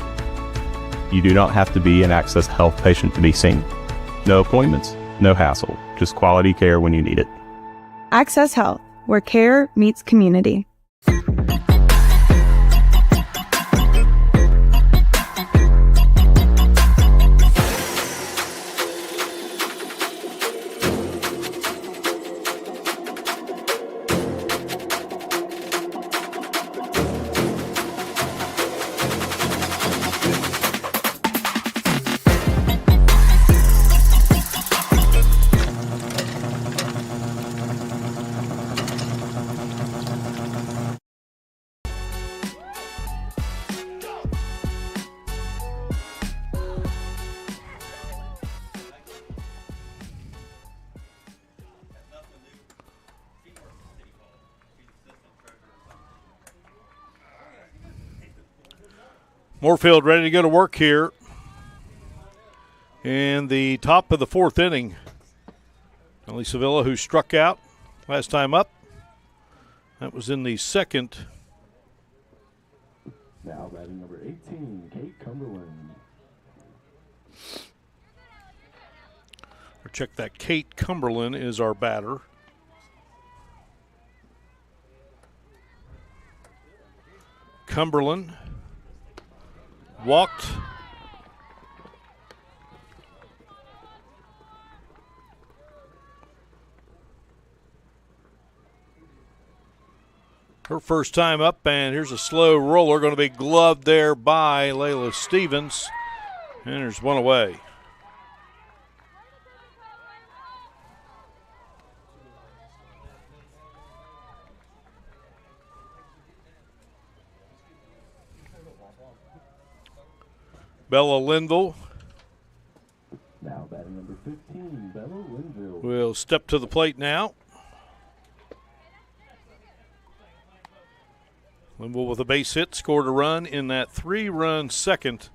You do not have to be an Access Health patient to be seen. No appointments, no hassle, just quality care when you need it. Access Health, where care meets community. Moorefield ready to go to work here in the top of the 4th inning. Ellie Sevilla, who struck out last time up. That was in the 2nd. Now batting number 18, Kate Cumberland. Or check that. Kate Cumberland is our batter. Cumberland walked. Her first time up, and here's a slow roller going to be gloved there by Layla Stevens. And there's one away. Bella Linville Now batting number 15, Bella Linville. will step to the plate now. Linville with a base hit, scored a run in that 3-run second.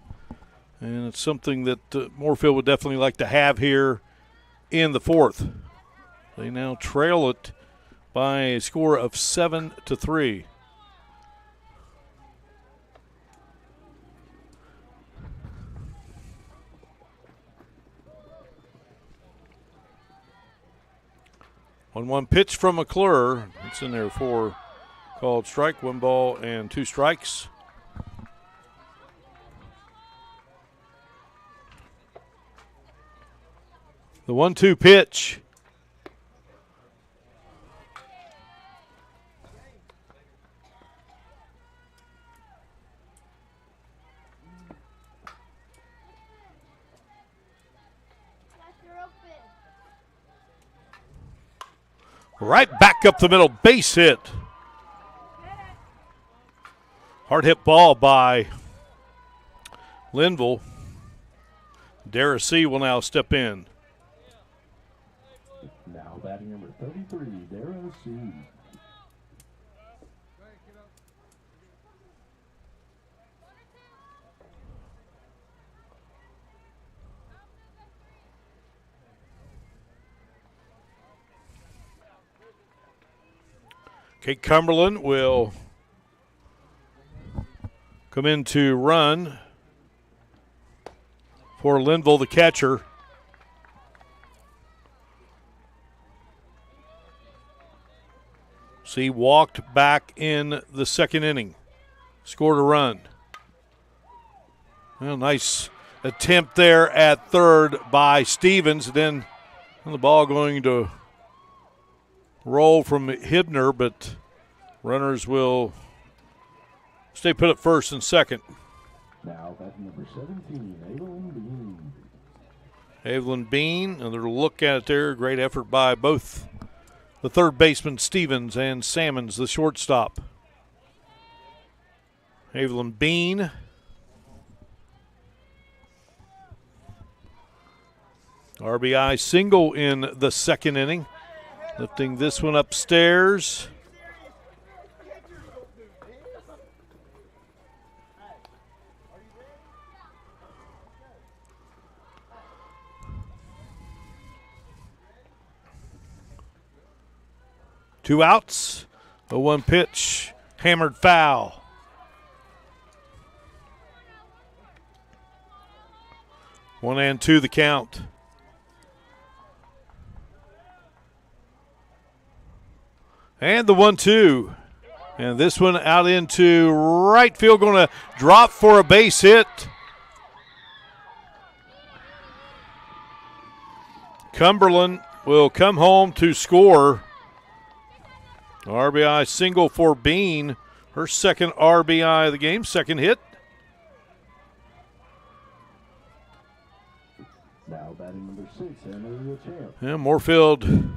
And it's something that Moorefield would definitely like to have here in the 4th. They now trail it by a score of 7-3. One pitch from McClure. It's in there for called strike, 1 ball and 2 strikes. The 1-2 pitch. Right back up the middle, base hit. Hard hit ball by Linville. Darcy will now step in. batting number 33, Darrow C. Kate Cumberland will come in to run for Linville, the catcher. See, walked back in the second inning. Scored a run. Well, nice attempt there at third by Stevens. Then the ball going to roll from Hibner, but runners will stay put at first and second. Now batting number 17, Evelyn Bean. Evelyn Bean, another look at it there. Great effort by both the third baseman Stevens and Salmons, the shortstop. Evelyn Bean. RBI single in the second inning. Lifting this one upstairs. Two outs. A one pitch. Hammered foul. 1-2 the count. And the 1-2. And this one out into right field, going to drop for a base hit. Cumberland will come home to score. RBI single for Bean. Her second RBI of the game, second hit. Now batting number 6, Emily Champ. And Moorefield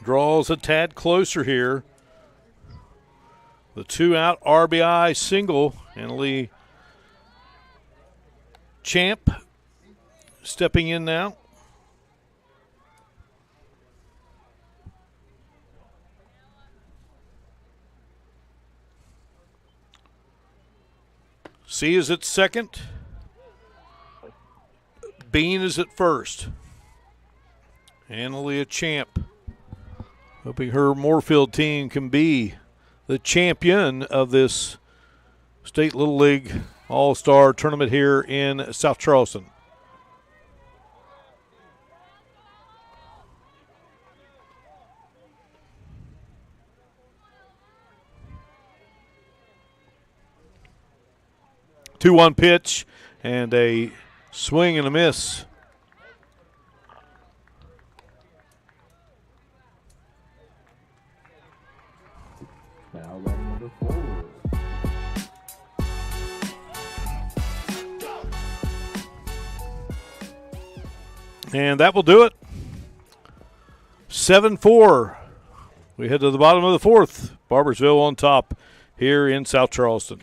draws a tad closer here. The 2-out RBI single. Annalie Champ stepping in now. C is at second. Bean is at first. Annalie Champ, hoping her Moorefield team can be the champion of this State Little League All-Star Tournament here in South Charleston. Two-one pitch and a swing and a miss. Now batting number 4. And that will do it. 7-4. We head to the bottom of the fourth. Barbersville on top here in South Charleston.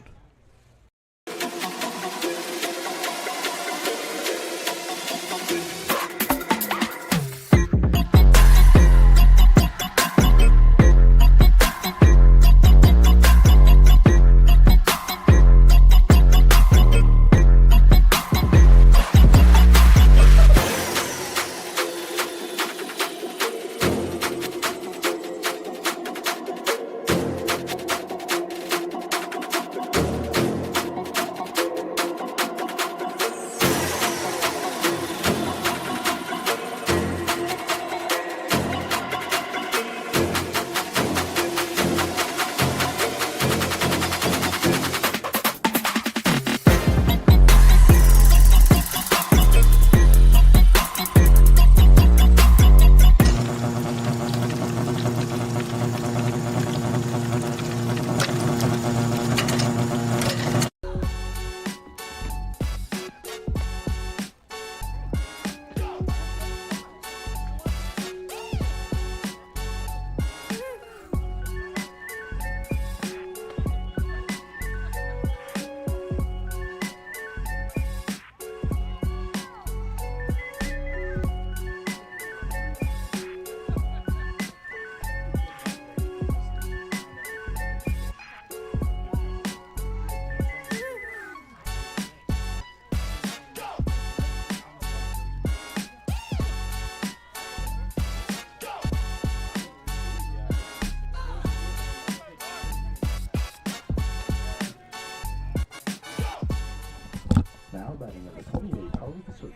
Now batting number 28, Carly Caserta.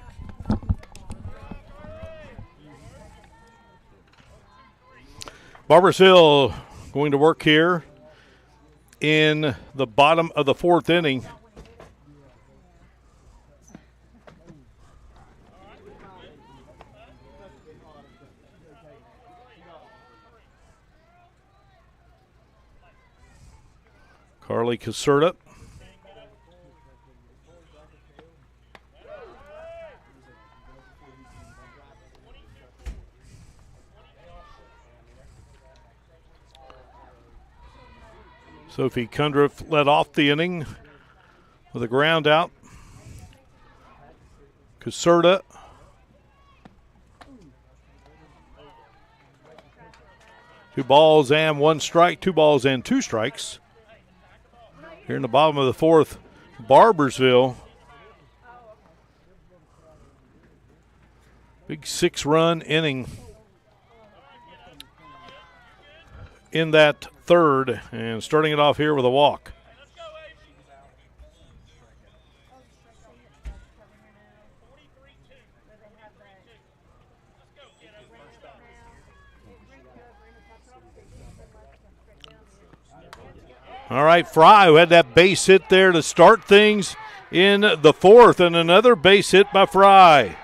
Barbersville going to work here in the bottom of the fourth inning. Carly Caserta. Sophie Kundriff led off the inning with a ground out. Caserta. Two balls and one strike, 2 balls and 2 strikes. Here in the bottom of the fourth, Barboursville. Big 6-run inning in that third, and starting it off here with a walk. All right, Fry, who had that base hit there to start things in the fourth, and another base hit by Fry.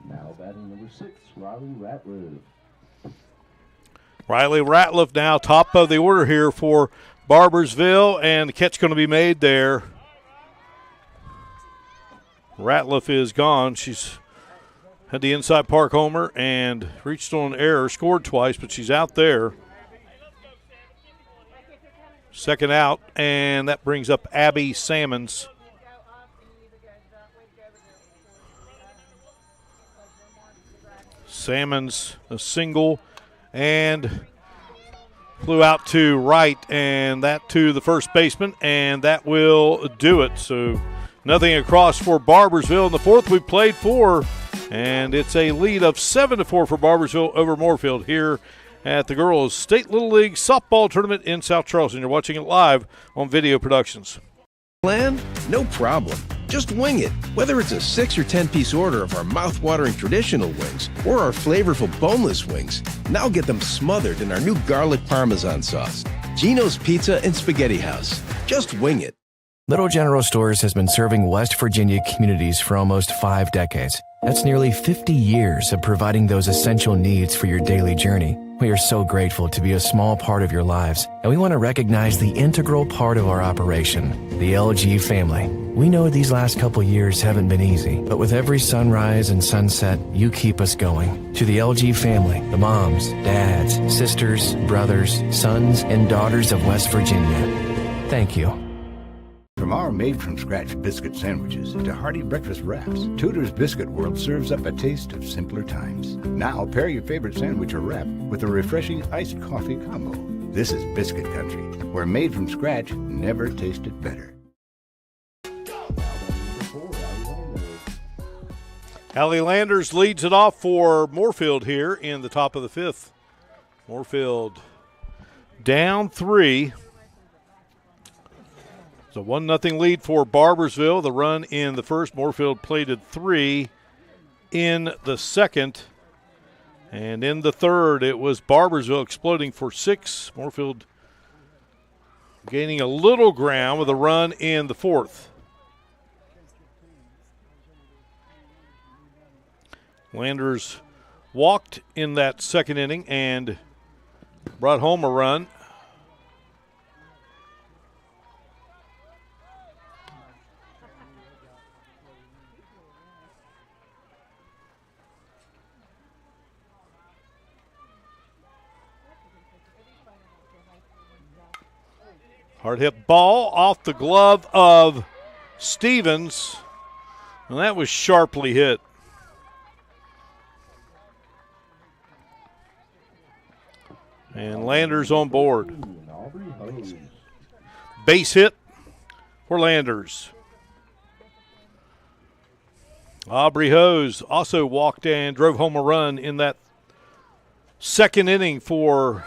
Now batting number 6, Riley Ratliff. Riley Ratliff now top of the order here for Barbersville, and the catch going to be made there. Ratliff is gone. She's had the inside park homer and reached on an error, scored twice, but she's out there. Second out, and that brings up Abby Sammons. Sammons a single and flew out to right, and that to the first baseman, and that will do it. So nothing across for Barbersville in the fourth. We played 4, and it's a lead of 7-4 for Barbersville over Moorefield here at the Girls State Little League Softball Tournament in South Charleston. You're watching it live on Video Productions. Plan? No problem. Just wing it. Whether it's a 6 or 10-piece order of our mouth-watering traditional wings or our flavorful boneless wings, now get them smothered in our new garlic parmesan sauce. Gino's Pizza and Spaghetti House. Just wing it. Little General Stores has been serving West Virginia communities for almost 5 decades. That's nearly 50 years of providing those essential needs for your daily journey. We are so grateful to be a small part of your lives, and we want to recognize the integral part of our operation, the LG family. We know these last couple years haven't been easy, but with every sunrise and sunset, you keep us going. To the LG family, the moms, dads, sisters, brothers, sons, and daughters of West Virginia, thank you. From our made-from-scratch biscuit sandwiches to hearty breakfast wraps, Tudor's Biscuit World serves up a taste of simpler times. Now pair your favorite sandwich or wrap with a refreshing iced coffee combo. This is Biscuit Country, where made from scratch never tasted better. Allie Landers leads it off for Moorefield here in the top of the fifth. Moorefield down 3. It's a 1-0 lead for Barbersville. The run in the first, Moorefield plated 3 in the second. And in the third, it was Barbersville exploding for 6. Moorefield gaining a little ground with a run in the fourth. Landers walked in that second inning and brought home a run. Hard hit ball off the glove of Stevens, and that was sharply hit. And Landers on board. Base hit for Landers. Aubrey Hose also walked and drove home a run in that second inning for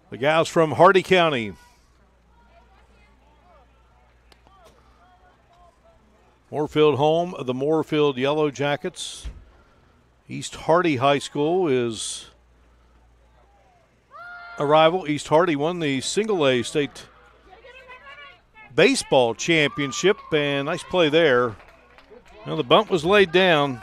the gals from Hardy County. Moorefield home of the Moorefield Yellow Jackets. East Hardy High School is a rival. East Hardy won the single A state baseball championship, and nice play there. Well, the bunt was laid down.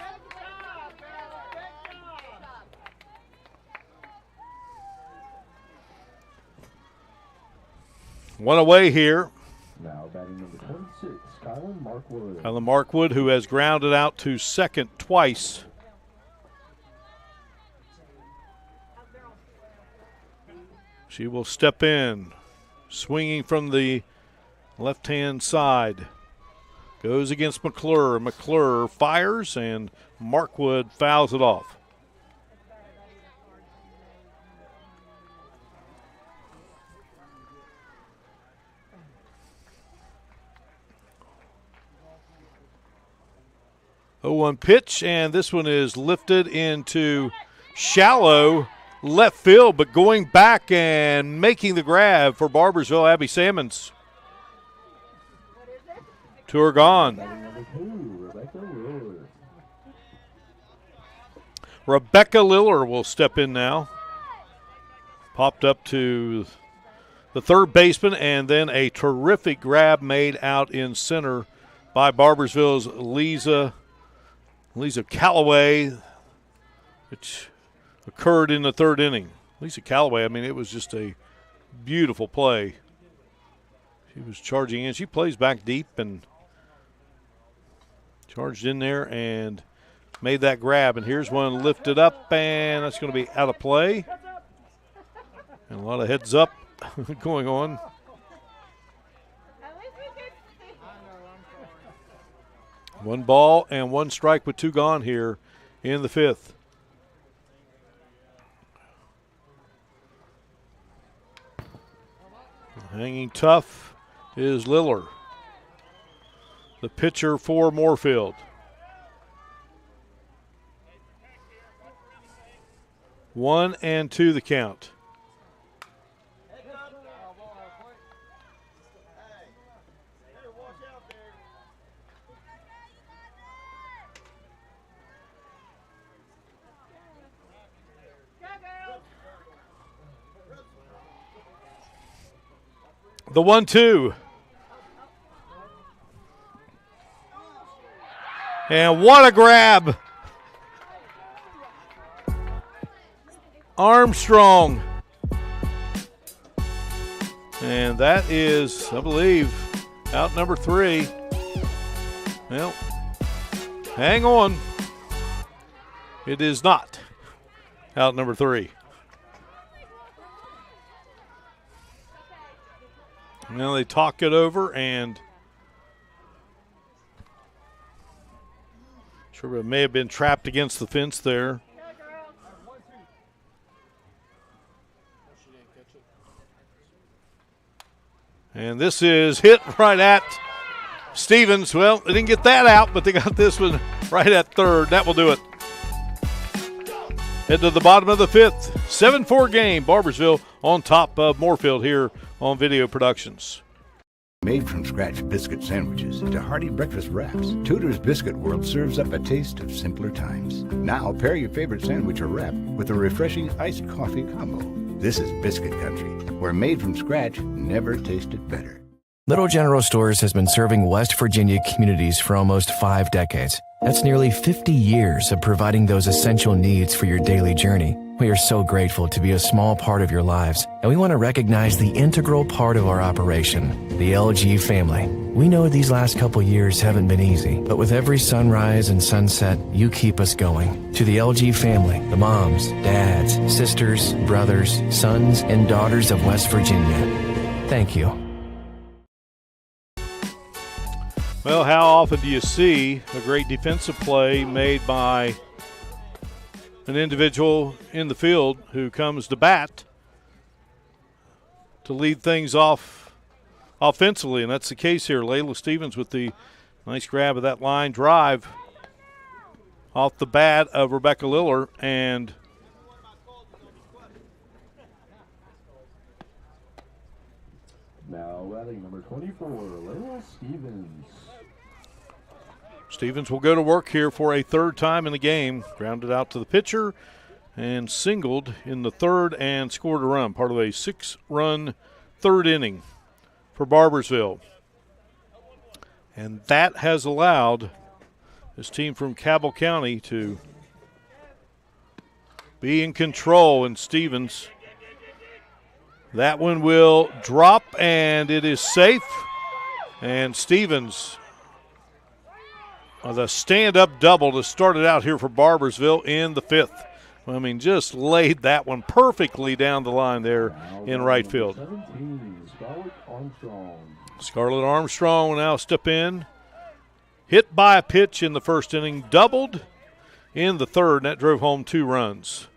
One away here. Now batting number 26, Kylan Markwood. Kylan Markwood, who has grounded out to second twice. She will step in, swinging from the left-hand side. Goes against McClure. McClure fires, and Markwood fouls it off. Oh, 1 pitch, and this one is lifted into shallow left field, but going back and making the grab for Barbersville, Abby Sammons. Two are gone. Rebecca Liller will step in now. Popped up to the third baseman, and then a terrific grab made out in center by Barbersville's Lisa Calloway, which occurred in the third inning. Lisa Calloway, I mean, it was just a beautiful play. She was charging in. She plays back deep and charged in there and made that grab. And here's one lifted up, and that's going to be out of play. And a lot of heads up going on. One ball and one strike with two gone here in the fifth. Hanging tough is Liller, the pitcher for Moorefield. One and two the count. The 1-2. And what a grab. Armstrong. And that is, I believe, out number 3. Well, hang on. It is not out number 3. Now they talk it over, and sure it may have been trapped against the fence there. And this is hit right at Stevens. Well, they didn't get that out, but they got this one right at third. That will do it. Head to the bottom of the fifth. 7-4 game. Barbersville on top of Moorefield here on Video Productions. Made from scratch biscuit sandwiches to hearty breakfast wraps, Tudor's Biscuit World serves up a taste of simpler times. Now pair your favorite sandwich or wrap with a refreshing iced coffee combo. This is biscuit country, where made from scratch never tasted better. Little General Stores has been serving West Virginia communities for almost 5 decades. That's nearly 50 years of providing those essential needs for your daily journey. We are so grateful to be a small part of your lives, and we want to recognize the integral part of our operation, the LG family. We know these last couple years haven't been easy, but with every sunrise and sunset, you keep us going. To the LG family, the moms, dads, sisters, brothers, sons, and daughters of West Virginia, thank you. Well, how often do you see a great defensive play made by an individual in the field who comes to bat to lead things off offensively, and that's the case here. Layla Stevens with the nice grab of that line drive off the bat of Rebecca Liller, and now batting number 24, Layla Stevens. Stevens will go to work here for a third time in the game. Grounded out to the pitcher and singled in the third and scored a run. Part of a 6-run third inning for Barbersville. And that has allowed this team from Cabell County to be in control. And Stevens, that one will drop, and it is safe. And Stevens, the stand-up double to start it out here for Barbersville in the 5th. I mean, just laid that one perfectly down the line there in right field. 17, Scarlett Armstrong. Scarlett Armstrong will now step in. Hit by a pitch in the first inning, doubled in the third, and that drove home 2 runs.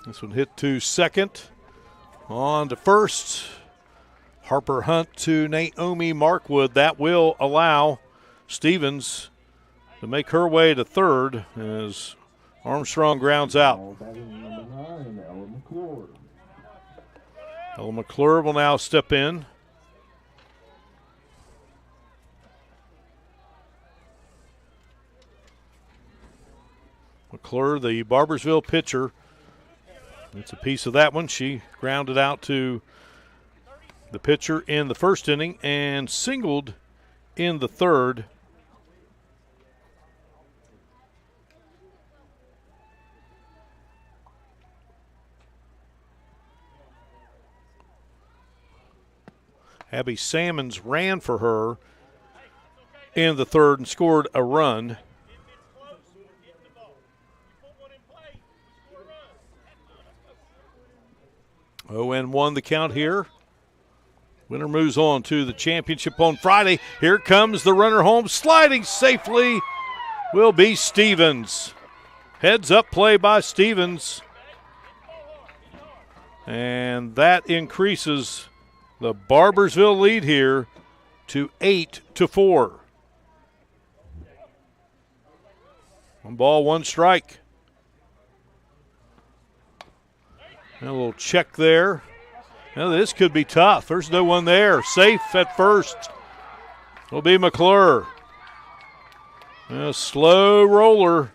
This one hit to second. On to first. Harper Hunt to Naomi Markwood. That will allow Stevens to make her way to third as Armstrong grounds out. Ella McClure. Ella McClure will now step in. McClure, the Barbersville pitcher. It's a piece of that one. She grounded out to the pitcher in the first inning and singled in the third. Abby Salmons ran for her in the third and scored a run. 0-1 the count here. Winner moves on to the championship on Friday. Here comes the runner home, sliding safely will be Stevens. Heads up play by Stevens. And that increases the Barbersville lead here to 8-4. 1 ball, 1 strike. And a little check there. Now this could be tough. There's no one there. Safe at first will be McClure. A slow roller.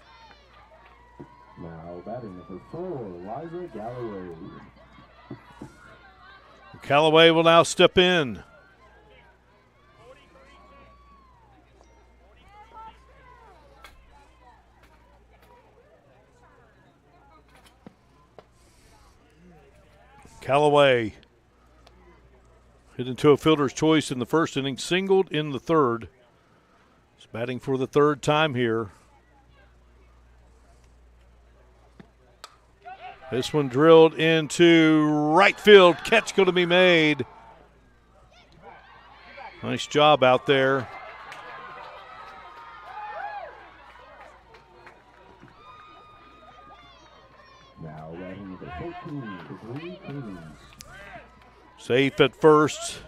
Now batting number 4, Liza Galloway. Callaway will now step in. Callaway hit into a fielder's choice in the first inning, singled in the third. He's batting for the third time here. This one drilled into right field. Catch going to be made. Nice job out there. Now batting number 14, Degree Cleans. Safe at first.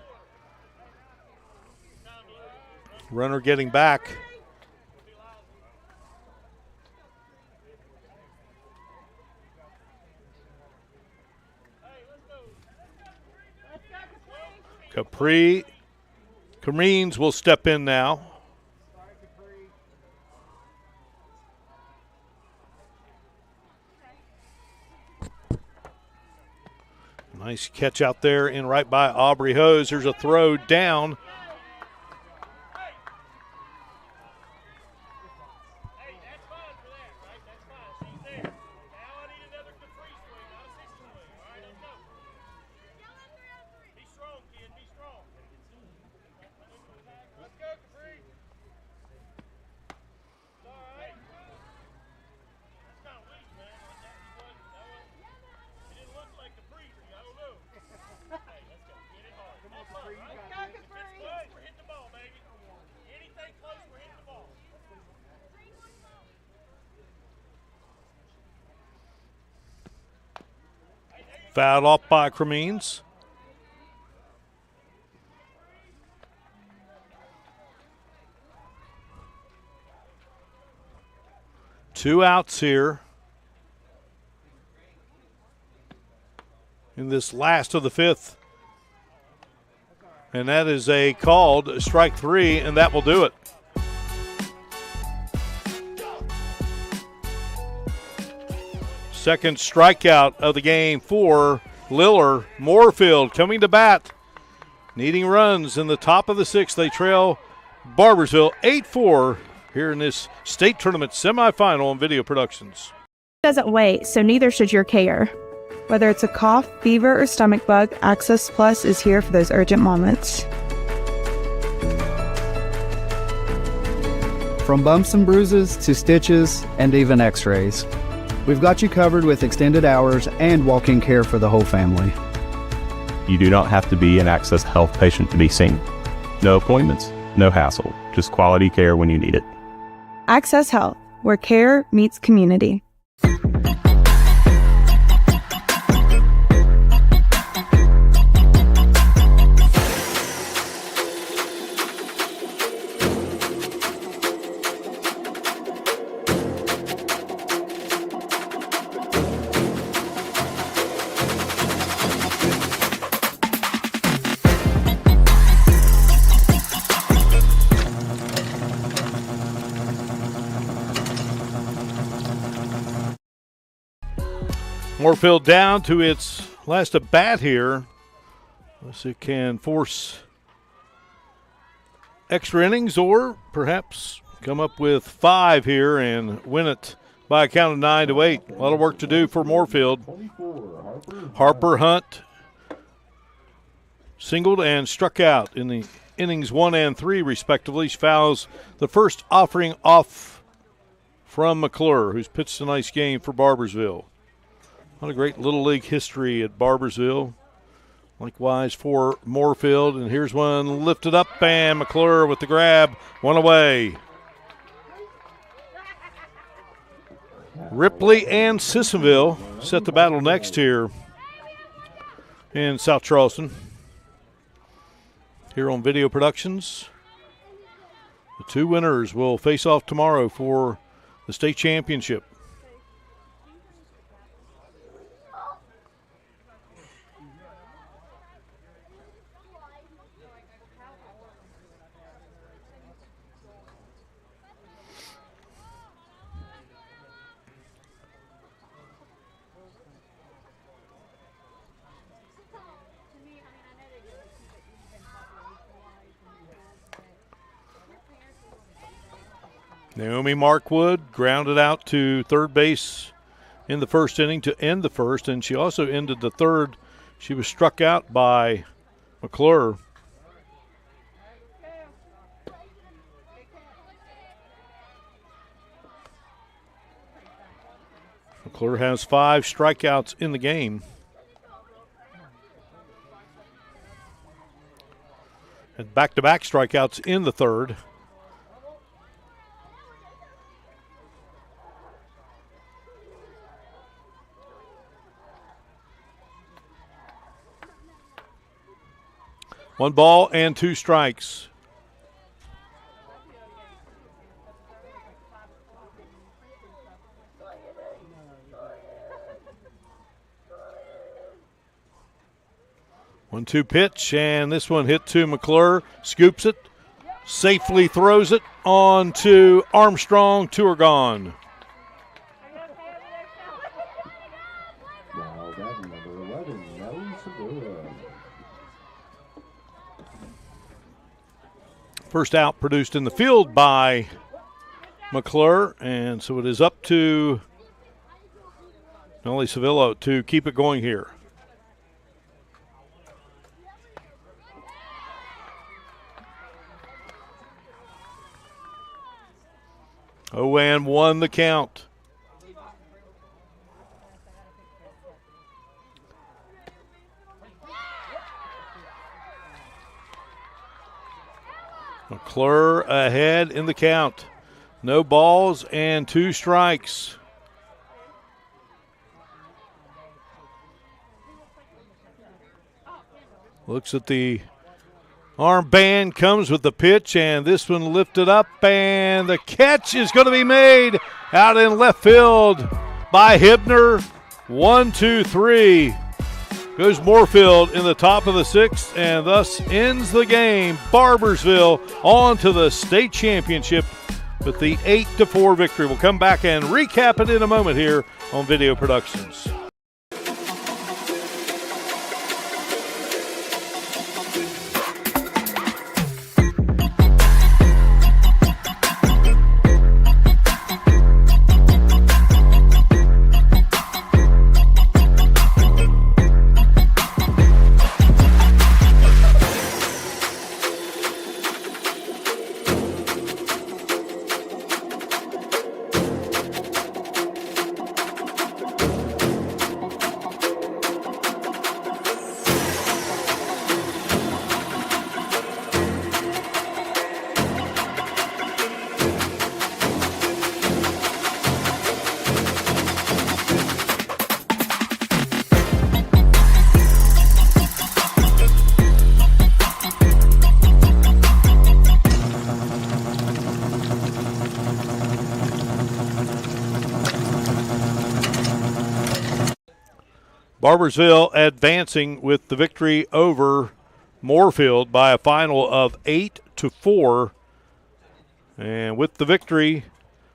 Runner getting back. Careens will step in now. Nice catch out there in right by Aubrey Hose. There's a throw down. Fouled off by Cremines. Two outs here in this last of the fifth. And that is a called strike three, and that will do it. Second strikeout of the game for Liller. Moorefield coming to bat, needing runs in the top of the sixth. They trail Barbersville 8-4 here in this state tournament semifinal on Video Productions. Doesn't wait, so neither should your care. Whether it's a cough, fever, or stomach bug, Access Plus is here for those urgent moments. From bumps and bruises to stitches and even x-rays, we've got you covered with extended hours and walk-in care for the whole family. You do not have to be an Access Health patient to be seen. No appointments, no hassle, just quality care when you need it. Access Health, where care meets community. Moorefield down to its last at bat here. Unless it can force extra innings or perhaps come up with 5 here and win it by a count of 9-8. A lot of work to do for Moorefield. Harper Hunt singled and struck out in the innings 1 and 3 respectively. She fouls the first offering off from McClure, who's pitched a nice game for Barbersville. A lot of great Little League history at Barbersville. Likewise for Moorefield. And here's one lifted up, and McClure with the grab. One away. Ripley and Sissonville set the battle next here in South Charleston. Here on Video Productions. The two winners will face off tomorrow for the state championship. Naomi Markwood grounded out to third base in the first inning to end the first, and she also ended the third. She was struck out by McClure. McClure has 5 strikeouts in the game. And back-to-back strikeouts in the third. One ball and 2 strikes. One-two pitch, and this one hit to McClure. Scoops it, safely throws it on to Armstrong. 2 are gone. Now batting number 11, Nellie Sevilla. First out produced in the field by McClure, and so it is up to Nellie Sevilla to keep it going here. Oh, and 1 the count. McClure ahead in the count. No balls and 2 strikes. Looks at the armband, comes with the pitch, and this one lifted up, and the catch is going to be made out in left field by Hibner. 1, 2, 3. Goes Moorefield in the top of the sixth, and thus ends the game. Barbersville on to the state championship with the 8-4 victory. We'll come back and recap it in a moment here on Video Productions. Barbersville advancing with the victory over Moorefield by a final of 8-4. And with the victory,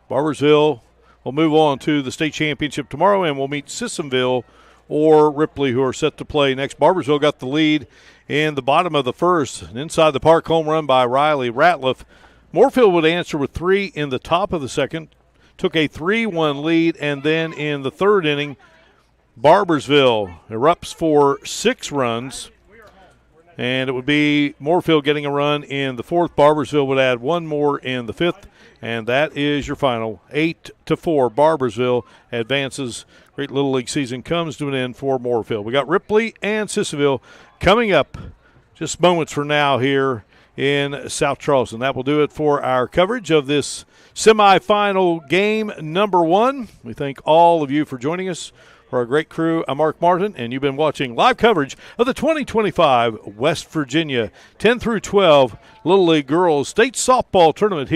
Barbersville will move on to the state championship tomorrow, and we'll meet Sissamville or Ripley, who are set to play next. Barbersville got the lead in the bottom of the first. An inside the park home run by Riley Ratliff. Moorefield would answer with 3 in the top of the second, took a 3-1 lead, and then in the third inning, Barbersville erupts for 6 runs, and it would be Moorefield getting a run in the fourth. Barbersville would add 1 more in the fifth, and that is your final. 8-4, Barbersville advances. Great Little League season comes to an end for Moorefield. We got Ripley and Sissamville coming up just moments from now here in South Charleston. That will do it for our coverage of this semifinal game number 1. We thank all of you for joining us. For our great crew, I'm Mark Martin, and you've been watching live coverage of the 2025 West Virginia 10 through 12 Little League Girls State Softball Tournament here.